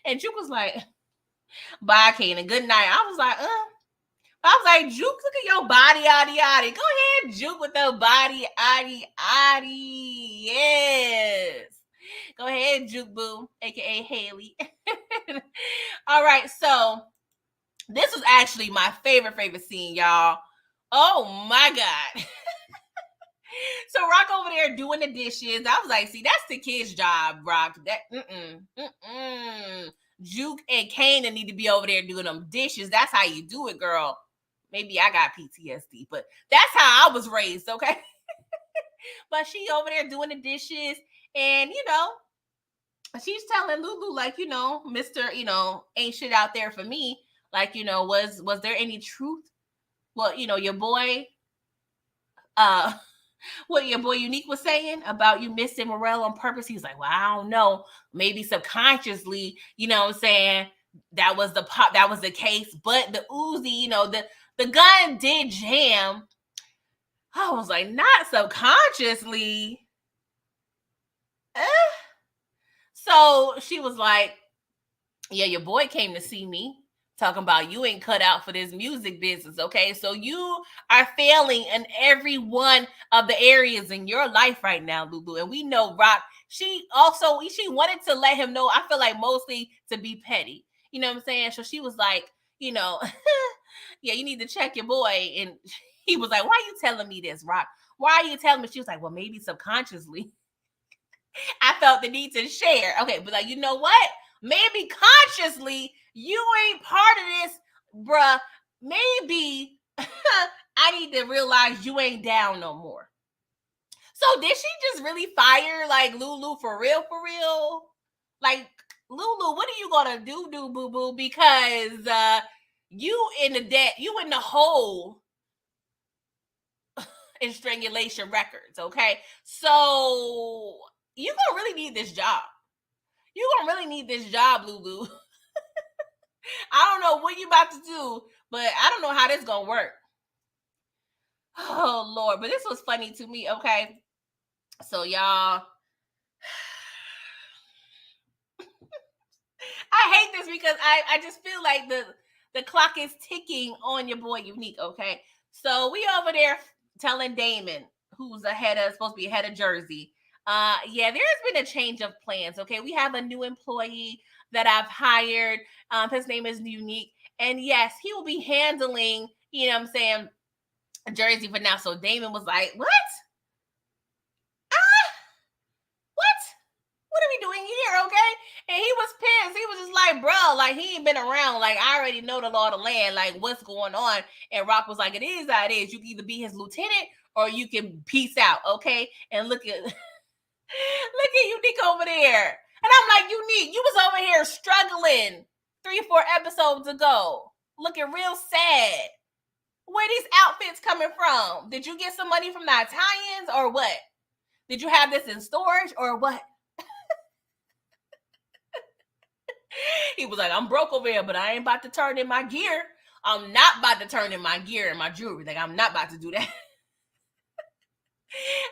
S1: And Juke was like, bye, Kanan. Good night. I was like, Juke, look at your body, yaddy. Go ahead, Juke, with the body, yaddy. Yes. Go ahead, Juke Boo, aka Haley. All right, so this was actually my favorite scene, y'all. Oh my God. So Rock over there doing the dishes. I was like, see, that's the kid's job, Rock. That Juke and Kanan need to be over there doing them dishes. That's how you do it, girl. Maybe I got PTSD, but that's how I was raised, okay? But she over there doing the dishes, and she's telling Lulu, like, Mr. Ain't shit out there for me. Like, was there any truth? Well, your boy, what your boy Unique was saying about you missing Morel on purpose. He's like, well, I don't know. Maybe subconsciously, what I'm saying, that was the case. But the Uzi, the gun did jam. I was like, not subconsciously. So she was like, yeah, your boy came to see me, talking about you ain't cut out for this music business, okay? So you are failing in every one of the areas in your life right now, Lulu. And we know Rock, she wanted to let him know, I feel like mostly to be petty. You know what I'm saying? So she was like, yeah, you need to check your boy. And he was like, why are you telling me this, Rock? Why are you telling me? She was like, well, maybe subconsciously I felt the need to share. Okay, but like, you know what? Maybe consciously you ain't part of this, bruh. Maybe I need to realize you ain't down no more. So did she just really fire like Lulu for real? Like, Lulu, what are you gonna do, boo boo? Because you in the hole in strangulation records, okay? So you gonna really need this job. You gonna really need this job, Lulu. I don't know what you about to do, but I don't know how this gonna work. Oh Lord, but this was funny to me, okay? So y'all, I hate this because I just feel like the clock is ticking on your boy Unique, okay? So we over there telling Damon, who's supposed to be head of Jersey. Yeah, there's been a change of plans, okay? We have a new employee that I've hired. His name is Unique. And yes, he will be handling, you know what I'm saying, Jersey for now. So Damon was like, what? What are we doing here, okay? And he was pissed. He was just like, bro, like, he ain't been around. Like, I already know the law of the land. Like, what's going on? And Rock was like, it is how it is. You can either be his lieutenant or you can peace out, okay? And look at look at Unique over there. And I'm like, Unique, you was over here struggling 3-4 episodes ago, looking real sad. Where these outfits coming from? Did you get some money from the Italians or what? Did you have this in storage or what? He was like, I'm broke over here, but I ain't about to turn in my gear. I'm not about to turn in my gear and my jewelry. Like, I'm not about to do that.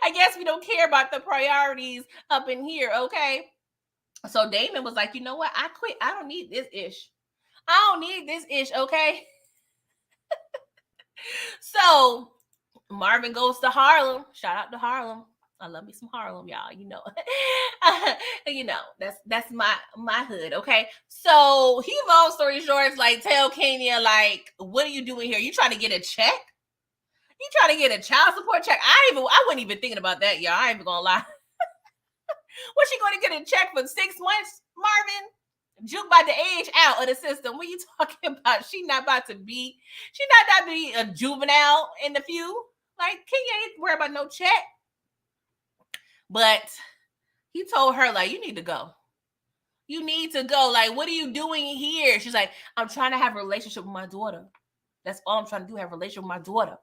S1: I guess we don't care about the priorities up in here, okay? So Damon was like, you know what? I quit. I don't need this ish. I don't need this ish, okay? So Marvin goes to Harlem. Shout out to Harlem. I love me some Harlem, y'all. You know, you know, that's my hood. Okay. So he, long story short, is like, tell Kenya, like, what are you doing here? You trying to get a check? You trying to get a child support check? I wasn't even thinking about that, y'all. I ain't even gonna lie. What's she gonna get a check for 6 months, Marvin? Juke about to age out of the system. What are you talking about? She not about to be a juvenile in the few. Like, Kenya ain't worry about no check. But he told her, like, you need to go. You need to go. Like, what are you doing here? She's like, I'm trying to have a relationship with my daughter. That's all I'm trying to do, have a relationship with my daughter.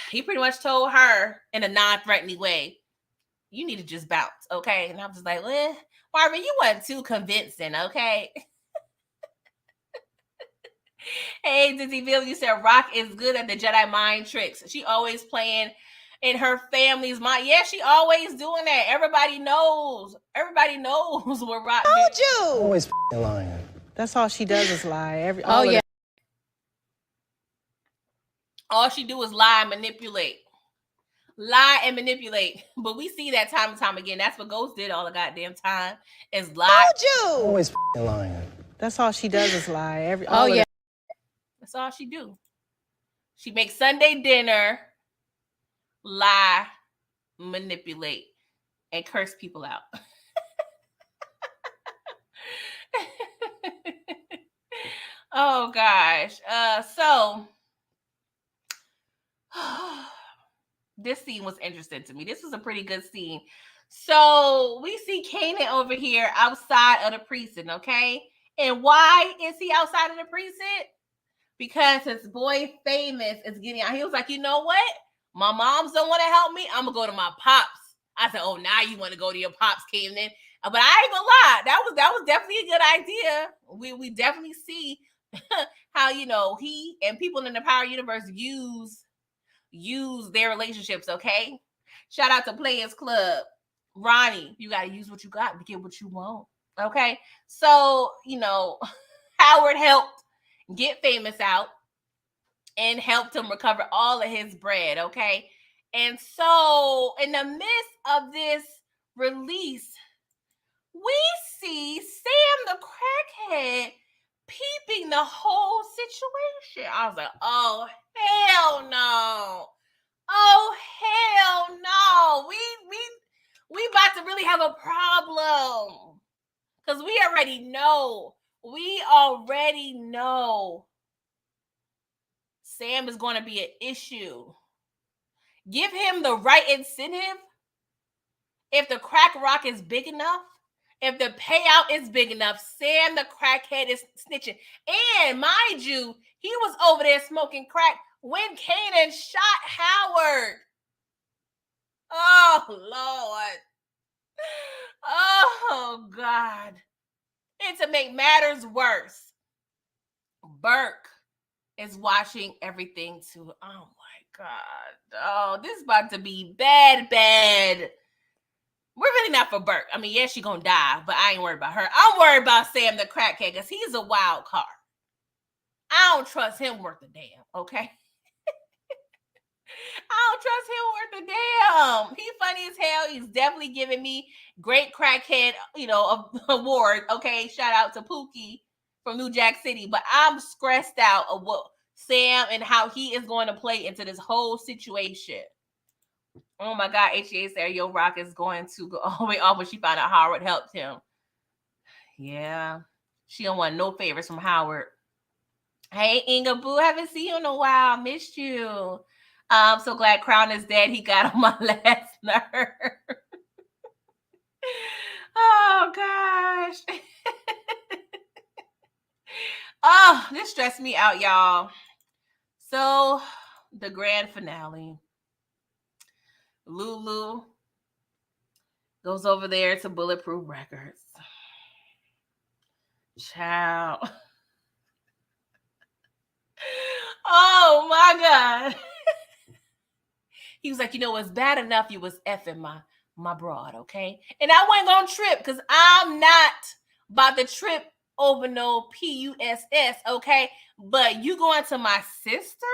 S1: He pretty much told her in a non-threatening way, you need to just bounce, okay? And I'm just like, well, Marvin, you weren't too convincing, okay? Hey, Dizzyville, you said Rock is good at the Jedi mind tricks. She always playing in her family's mind. Yeah, she always doing that. Everybody knows. Everybody knows what Rock
S8: Told you.
S3: Always lying.
S8: That's all she does is lie.
S1: All she do is lie and manipulate. Lie and manipulate. But we see that time and time again. That's what Ghost did all the goddamn time, is lie.
S8: Told you.
S3: Always lying.
S8: That's all she does is lie.
S1: That's all she do. She makes Sunday dinner, lie, manipulate, and curse people out. Oh gosh. So this scene was interesting to me. This was a pretty good scene. So we see Kanan over here outside of the precinct, okay? And why is he outside of the precinct? Because his boy Famous is getting out. He was like, you know what? My moms don't want to help me. I'm going to go to my pops. I said, oh, now you want to go to your pops, Kanan. But I ain't gonna lie. That was definitely a good idea. We definitely see how, you know, he and people in the Power Universe use their relationships, okay? Shout out to Players Club. Ronnie, you got to use what you got to get what you want, okay? So, you know, Howard helped get Famous out and helped him recover all of his bread, okay? And so in the midst of this release, we see Sam the crackhead peeping the whole situation. I was like, oh, hell no. Oh, hell no. We about to really have a problem. Because we already know. Sam is going to be an issue. Give him the right incentive. If the crack rock is big enough If the payout is big enough, Sam the crackhead is snitching. And mind you, he was over there smoking crack when Kanan shot Howard. Oh, Lord. Oh, God. And to make matters worse, Burke is watching everything too. Oh, my God. Oh, this is about to be bad. We're really not for Burke. I mean, yeah, she's going to die, but I ain't worried about her. I'm worried about Sam the crackhead because he's a wild card. I don't trust him worth a damn, okay? I don't trust him worth a damn. He's funny as hell. He's definitely giving me great crackhead, award. Okay, shout out to Pookie from New Jack City. But I'm stressed out of what Sam and how he is going to play into this whole situation. Oh my God, HEA said Yo Rock is going to go all the way off when she found out Howard helped him. Yeah, she don't want no favors from Howard. Hey, Inga Boo, haven't seen you in a while. Missed you. I'm so glad Crown is dead. He got on my last nerve. Oh, gosh. Oh, this stressed me out, y'all. So, the grand finale. Lulu goes over there to Bulletproof Records. Child. Oh, my God. He was like, it's bad enough you was effing my broad, okay? And I wasn't going to trip because I'm not about to trip over no PUSS, okay? But you going to my sister?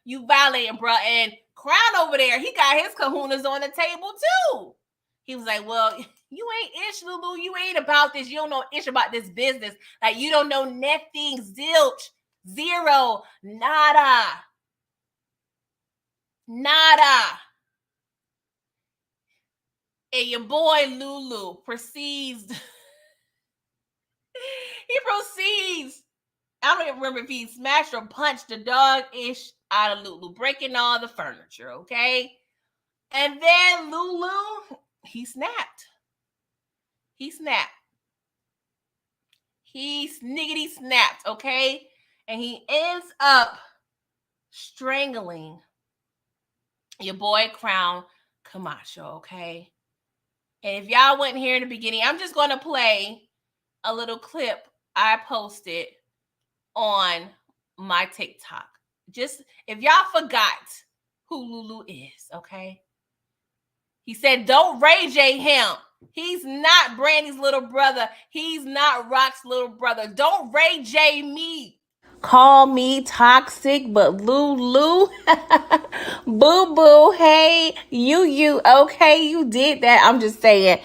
S1: You violating, bro. And Crown over there, he got his kahunas on the table too. He was like, well, you ain't ish, Lulu. You ain't about this. You don't know ish about this business. Like, you don't know nothing. Zilch. Zero. Nada. And your boy Lulu proceeds. I don't even remember if he smashed or punched the dog-ish out of Lulu, breaking all the furniture, okay? And then Lulu, he snapped. He sniggity snapped, okay? And he ends up strangling your boy Crown Camacho, okay? And if y'all wasn't here in the beginning, I'm just going to play a little clip I posted on my TikTok. Just if y'all forgot who Lulu is, okay? He said, don't Ray J him. He's not Brandy's little brother. He's not Rock's little brother. Don't Ray J me. Call me toxic, but Lulu, boo boo, hey, you, okay, you did that. I'm just saying,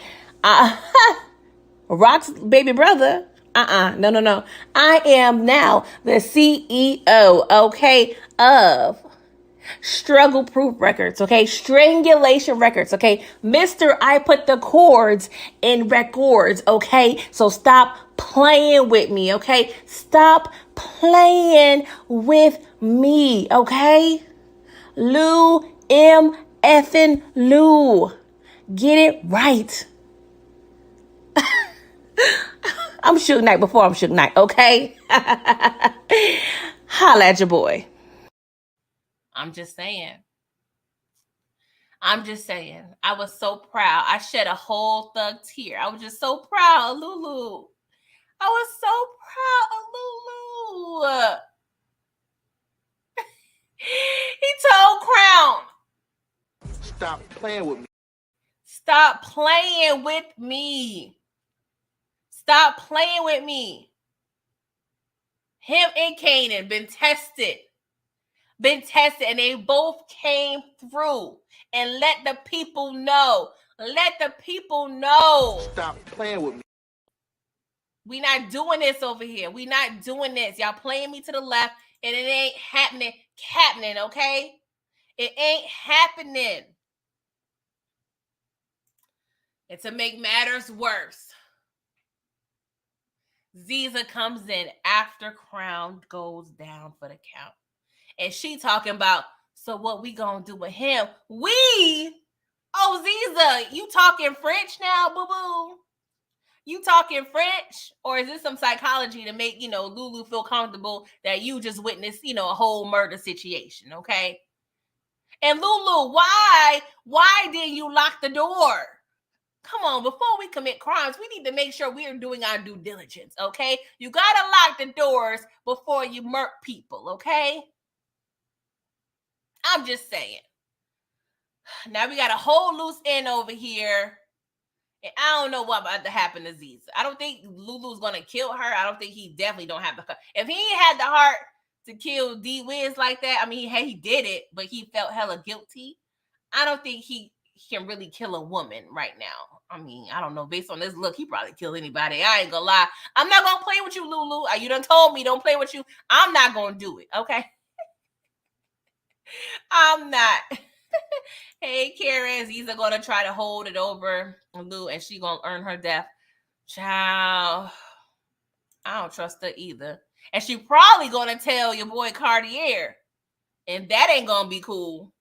S1: Rock's baby brother. No. I am now the CEO, okay, of Struggle Proof Records, okay, Strangulation Records, okay, Mr. I put the chords in records, okay, so stop playing with me, okay, stop playing with me, okay, Lou M. effing Lou, get it right. I'm Suge Knight before I'm Suge Knight, okay? Holla at your boy. I'm just saying. I was so proud. I shed a whole thug tear. I was just so proud of Lulu. I was so proud of Lulu. He told Crown,
S3: Stop playing with me.
S1: stop playing with me. Stop playing with me. Him and Kanan been tested, and they both came through. And let the people know.
S3: Stop playing with me.
S1: We not doing this over here. We not doing this. Y'all playing me to the left, and it ain't happening, okay? It ain't happening. And to make matters worse, Ziza comes in after Crown goes down for the count. And she talking about, so what we gonna do with him? We Oh, Ziza, you talking French now, boo-boo? You talking French? Or is this some psychology to make, Lulu feel comfortable that you just witnessed, a whole murder situation, okay? And Lulu, why didn't you lock the door? Come on, before we commit crimes, we need to make sure we are doing our due diligence, okay? You gotta lock the doors before you murk people, okay? I'm just saying. Now we got a whole loose end over here. And I don't know what about to happen to Ziza. I don't think Lulu's gonna kill her. I don't think he definitely don't have the heart. If he ain't had the heart to kill D Wiz like that, I mean, he did it, but he felt hella guilty. I don't think he can really kill a woman right now. I mean, I don't know. Based on this look, he probably kill anybody. I ain't gonna lie. I'm not gonna play with you, Lulu. You done told me don't play with you. I'm not gonna do it, okay? I'm not. Hey, Karen, Ziza gonna try to hold it over Lou, and she gonna earn her death. Child, I don't trust her either. And she probably gonna tell your boy Cartier, and that ain't gonna be cool.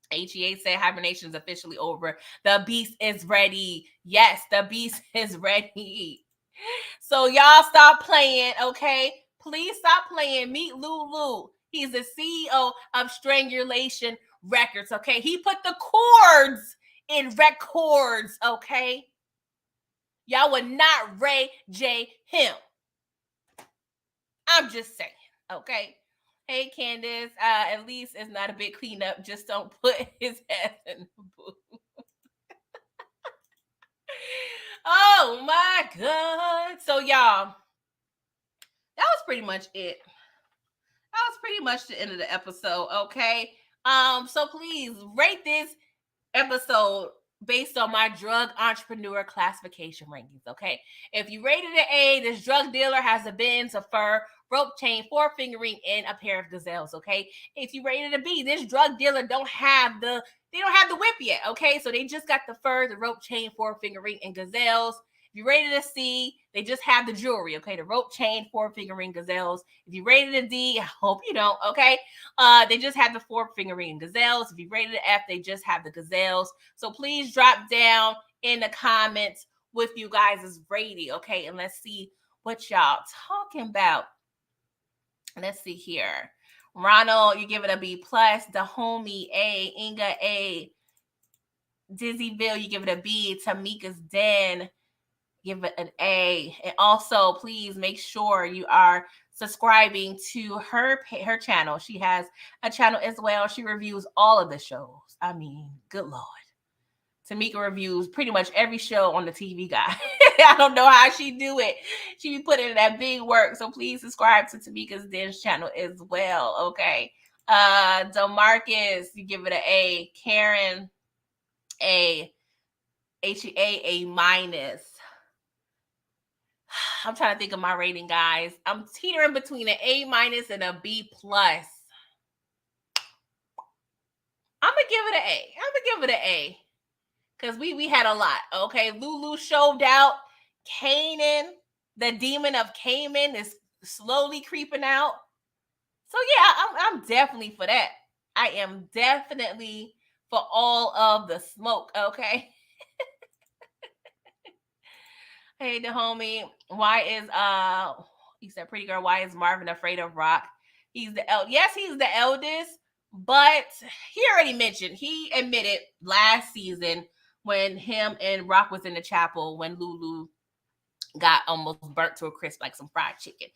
S1: HEA said hibernation is officially over. The beast is ready. Yes, the beast is ready. So y'all stop playing, okay? Please stop playing. Meet Lulu. He's the CEO of Strangulation Records, okay? He put the chords in records, okay? Y'all would not Ray J him. I'm just saying, okay? Hey, Candace, at least it's not a big cleanup. Just don't put his ass in the booth. Oh, my God. So, y'all, that was pretty much it. That was pretty much the end of the episode, okay? So please rate this episode based on my drug entrepreneur classification rankings, okay? If you rated an A, this drug dealer has a Benz, a fur, rope chain, 4-finger ring, and a pair of gazelles, okay? If you rated a B, this drug dealer don't have the whip yet, okay? So they just got the fur, the rope chain, 4-finger ring, and gazelles. If you rated a C, they just have the jewelry, okay? The rope chain, 4-finger ring, gazelles. If you rated a D, I hope you don't, okay? They just have the 4-finger ring and gazelles. If you rated an F, they just have the gazelles. So please drop down in the comments with you guys' rating, okay? And let's see what y'all talking about. Let's see here. Ronald, you give it a B+. The homie, A. Inga, A. Dizzyville, you give it a B. Tamika's Den, give it an A. And also, please make sure you are subscribing to her channel. She has a channel as well. She reviews all of the shows. I mean, good Lord. Tamika reviews pretty much every show on the TV guide. I don't know how she do it. She be putting in that big work. So please subscribe to Tamika's Den's channel as well. Okay. DeMarcus, you give it an A. Karen, A. HEA, A-. I'm trying to think of my rating, guys. I'm teetering between an A- and a B+. I'm gonna give it an A. Because we had a lot. Okay. Lulu showed out. Kanan, the demon of Kanan, is slowly creeping out. So yeah, I'm definitely for that. I am definitely for all of the smoke. Okay. Hey, the homie, why is he said, pretty girl, why is Marvin afraid of Rock? He's the yes, he's the eldest, but he already mentioned, he admitted last season when him and Rock was in the chapel when Lulu got almost burnt to a crisp like some fried chicken.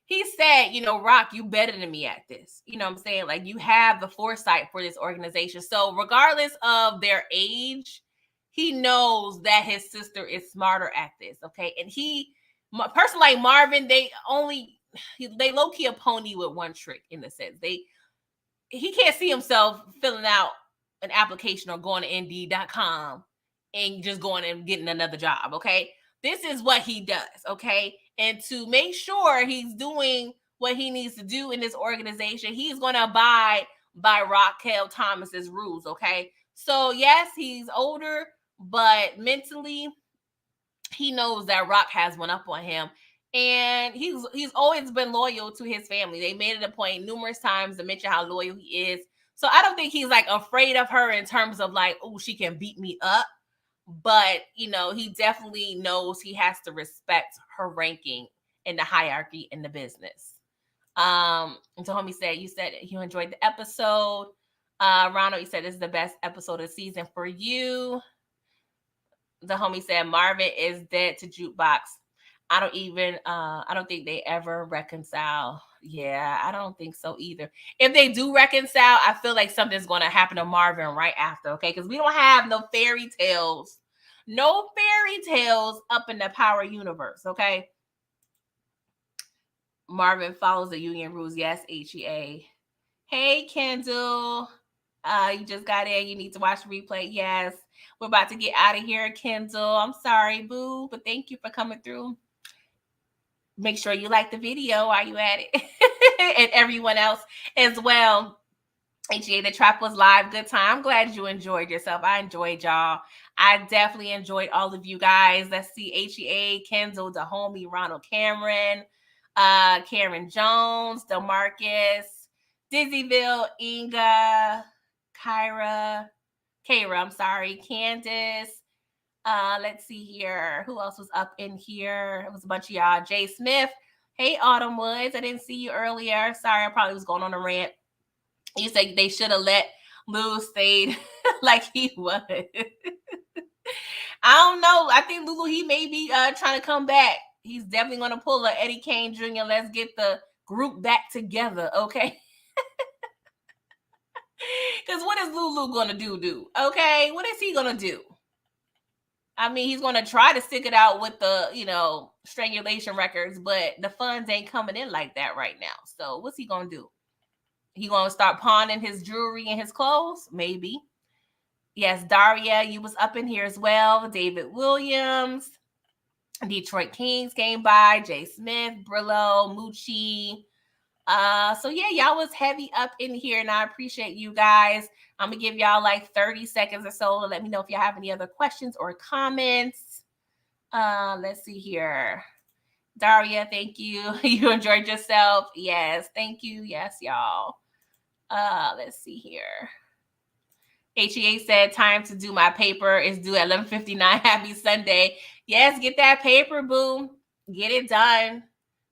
S1: He said, Rock, you better than me at this. You know what I'm saying? Like, you have the foresight for this organization. So regardless of their age, he knows that his sister is smarter at this, okay? And a person like Marvin, they low-key a pony with one trick in the sense. He can't see himself filling out an application or going to Indeed.com and just going and getting another job, okay? This is what he does, okay? And to make sure he's doing what he needs to do in this organization, he's going to abide by Raquel Thomas's rules, okay? So yes, he's older, but mentally, he knows that Rock has one up on him. And he's always been loyal to his family. They made it a point numerous times to mention how loyal he is So I don't think he's like afraid of her in terms of like, oh, she can beat me up. But, you know, he definitely knows he has to respect her ranking in the hierarchy in the business. And so homie said, you said you enjoyed the episode. Ronald, you said this is the best episode of the season for you. The homie said Marvin is dead to Jukebox. I don't think they ever reconcile. Yeah, I don't think so either. If they do reconcile, I feel like something's going to happen to Marvin right after, okay? Because we don't have no fairy tales up in the Power universe, okay? Marvin follows the union rules. Yes, HEA. Hey, Kendall. You just got in. You need to watch the replay. Yes. We're about to get out of here, Kendall. I'm sorry, boo, but thank you for coming through. Make sure you like the video while you at it. And everyone else as well. HEA, the trap was live. Good time. I'm glad you enjoyed yourself. I enjoyed y'all. I definitely enjoyed all of you guys. Let's see. HEA, Kendall, the homie, Ronald Cameron, Karen Jones, DeMarcus, Dizzyville, Inga, Kyra, I'm sorry, Candace. Let's see here. Who else was up in here? It was a bunch of y'all. Jay Smith. Hey, Autumn Woods. I didn't see you earlier. Sorry, I probably was going on a rant. You said they should have let Lulu stay like he was. I don't know. I think Lulu, he may be trying to come back. He's definitely going to pull a Eddie Kane Jr. Let's get the group back together, okay? Because what is Lulu going to do? Okay, what is he going to do? I mean, he's going to try to stick it out with the, strangulation records, but the funds ain't coming in like that right now. So what's he going to do? He going to start pawning his jewelry and his clothes? Maybe. Yes, Daria, you was up in here as well. David Williams. Detroit Kings came by. Jay Smith, Brillo, Moochie. So yeah, y'all was heavy up in here, and I appreciate you guys. I'm gonna give y'all like 30 seconds or so to let me know if y'all have any other questions or comments. Let's see here. Daria, thank you. You enjoyed yourself. Yes, thank you. Yes, y'all. Let's see here. HEA said, time to do my paper is due at 11:59. Happy Sunday. Yes, get that paper, boo. Get it done.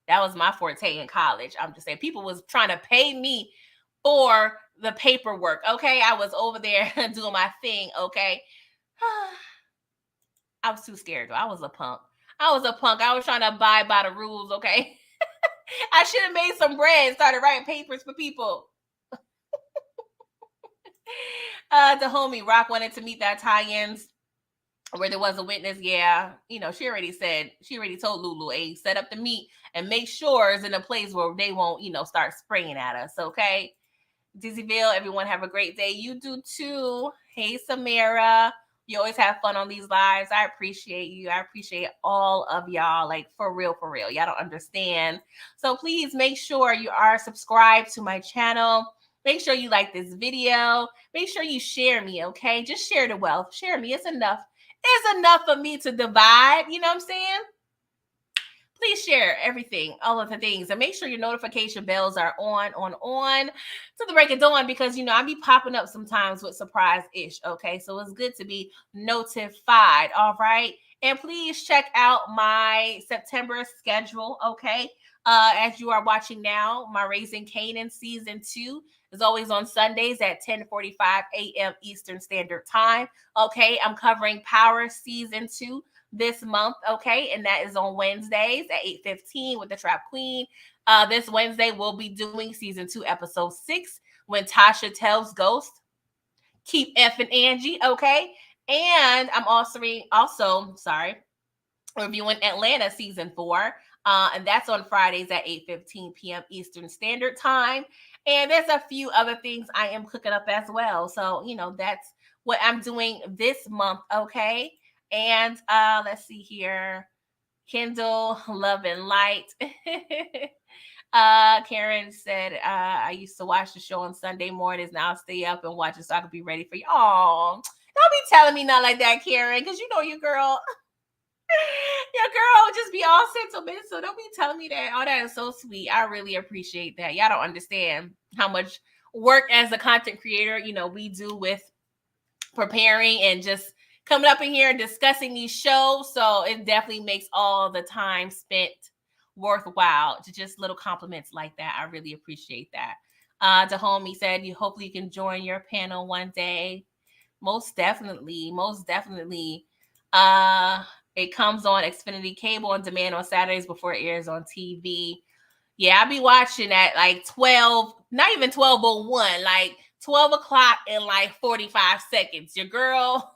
S1: That was my forte in college. I'm just saying, people was trying to pay me for the paperwork, okay? I was over there doing my thing, okay? I was too scared, though. I was a punk. I was trying to abide by the rules, okay? I should have made some bread and started writing papers for people. The homie Rock wanted to meet the Italians where there was a witness. Yeah, she already told Lulu, hey, set up the meet and make sure it's in a place where they won't, start spraying at us, okay? Dizzyville, everyone have a great day. You do too. Hey, Samara. You always have fun on these lives. I appreciate you. I appreciate all of y'all. Like, for real. Y'all don't understand. So please make sure you are subscribed to my channel. Make sure you like this video. Make sure you share me, okay? Just share the wealth. Share me. It's enough. It's enough for me to divide. You know what I'm saying? Please share everything, all of the things, and make sure your notification bells are on to the break of dawn, because I be popping up sometimes with surprise-ish, okay? So it's good to be notified, all right? And please check out my September schedule, okay? As you are watching now, my Raising Kanan Season 2 is always on Sundays at 10:45 a.m. Eastern Standard Time, okay? I'm covering Power Season 2 this month, okay? And that is on Wednesdays at 8:15 with the Trap Queen. This Wednesday, we'll be doing Season 2, Episode 6, When Tasha Tells Ghost. Keep effing Angie, okay? And I'm also reviewing Atlanta Season 4. And that's on Fridays at 8:15 p.m. Eastern Standard Time. And there's a few other things I am cooking up as well. So, that's what I'm doing this month, okay? And let's see here. Kindle, Love and Light. Karen said, I used to watch the show on Sunday mornings. Now I'll stay up and watch it so I can be ready for you. Oh, don't be telling me nothing like that, Karen, because your girl. Your girl just be all sentimental. So don't be telling me that. Oh, that is so sweet. I really appreciate that. Y'all don't understand how much work as a content creator, we do with preparing and just coming up in here and discussing these shows. So it definitely makes all the time spent worthwhile. To just little compliments like that. I really appreciate that. The homie said, hopefully you can join your panel one day. Most definitely. It comes on Xfinity Cable on demand on Saturdays before it airs on TV. Yeah, I'll be watching at like 12, not even 12:01, like 12 o'clock in like 45 seconds. Your girl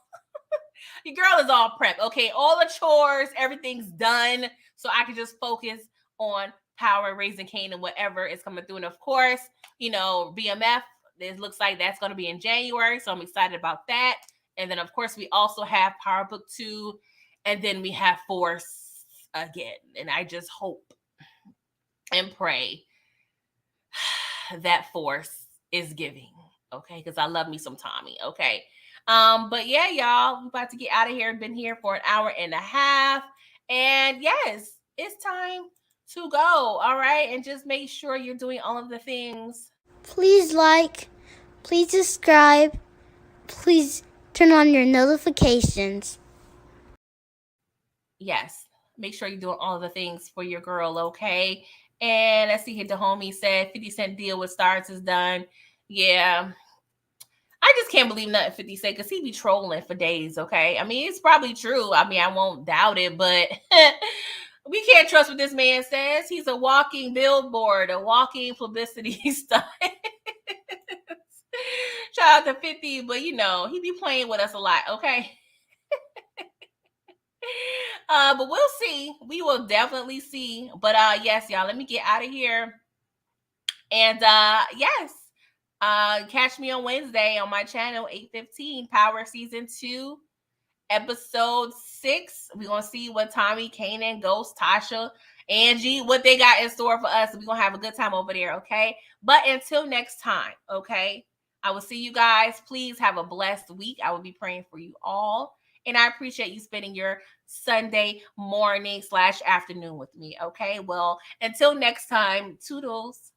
S1: is all prep. Okay, all the chores, everything's done. So I can just focus on Power, Raising Kanan, whatever is coming through. And of course, BMF, it looks like that's going to be in January. So I'm excited about that. And then, of course, we also have Power Book 2. And then we have Force again. And I just hope and pray that Force is giving. Okay, because I love me some Tommy. Okay. But yeah, y'all, we're about to get out of here. Been here for an hour and a half. And yes, it's time to go. All right. And just make sure you're doing all of the things.
S5: Please like, please subscribe, please turn on your notifications.
S1: Yes, make sure you're doing all of the things for your girl, okay? And let's see here, the homie said 50 Cent deal with Stars is done. Yeah. I just can't believe nothing 50 said, because he be trolling for days, okay? I mean, it's probably true. I mean, I won't doubt it, but we can't trust what this man says. He's a walking billboard, a walking publicity stunt. Shout out to 50, but he be playing with us a lot, okay? But we'll see. We will definitely see. But yes, y'all, let me get out of here. And yes, catch me on Wednesday on my channel, 8:15, Power Season 2, Episode 6. We're going to see what Tommy, Kanan, Ghost, Tasha, Angie, what they got in store for us. We're going to have a good time over there, okay? But until next time, okay? I will see you guys. Please have a blessed week. I will be praying for you all. And I appreciate you spending your Sunday morning / afternoon with me, okay? Well, until next time, toodles.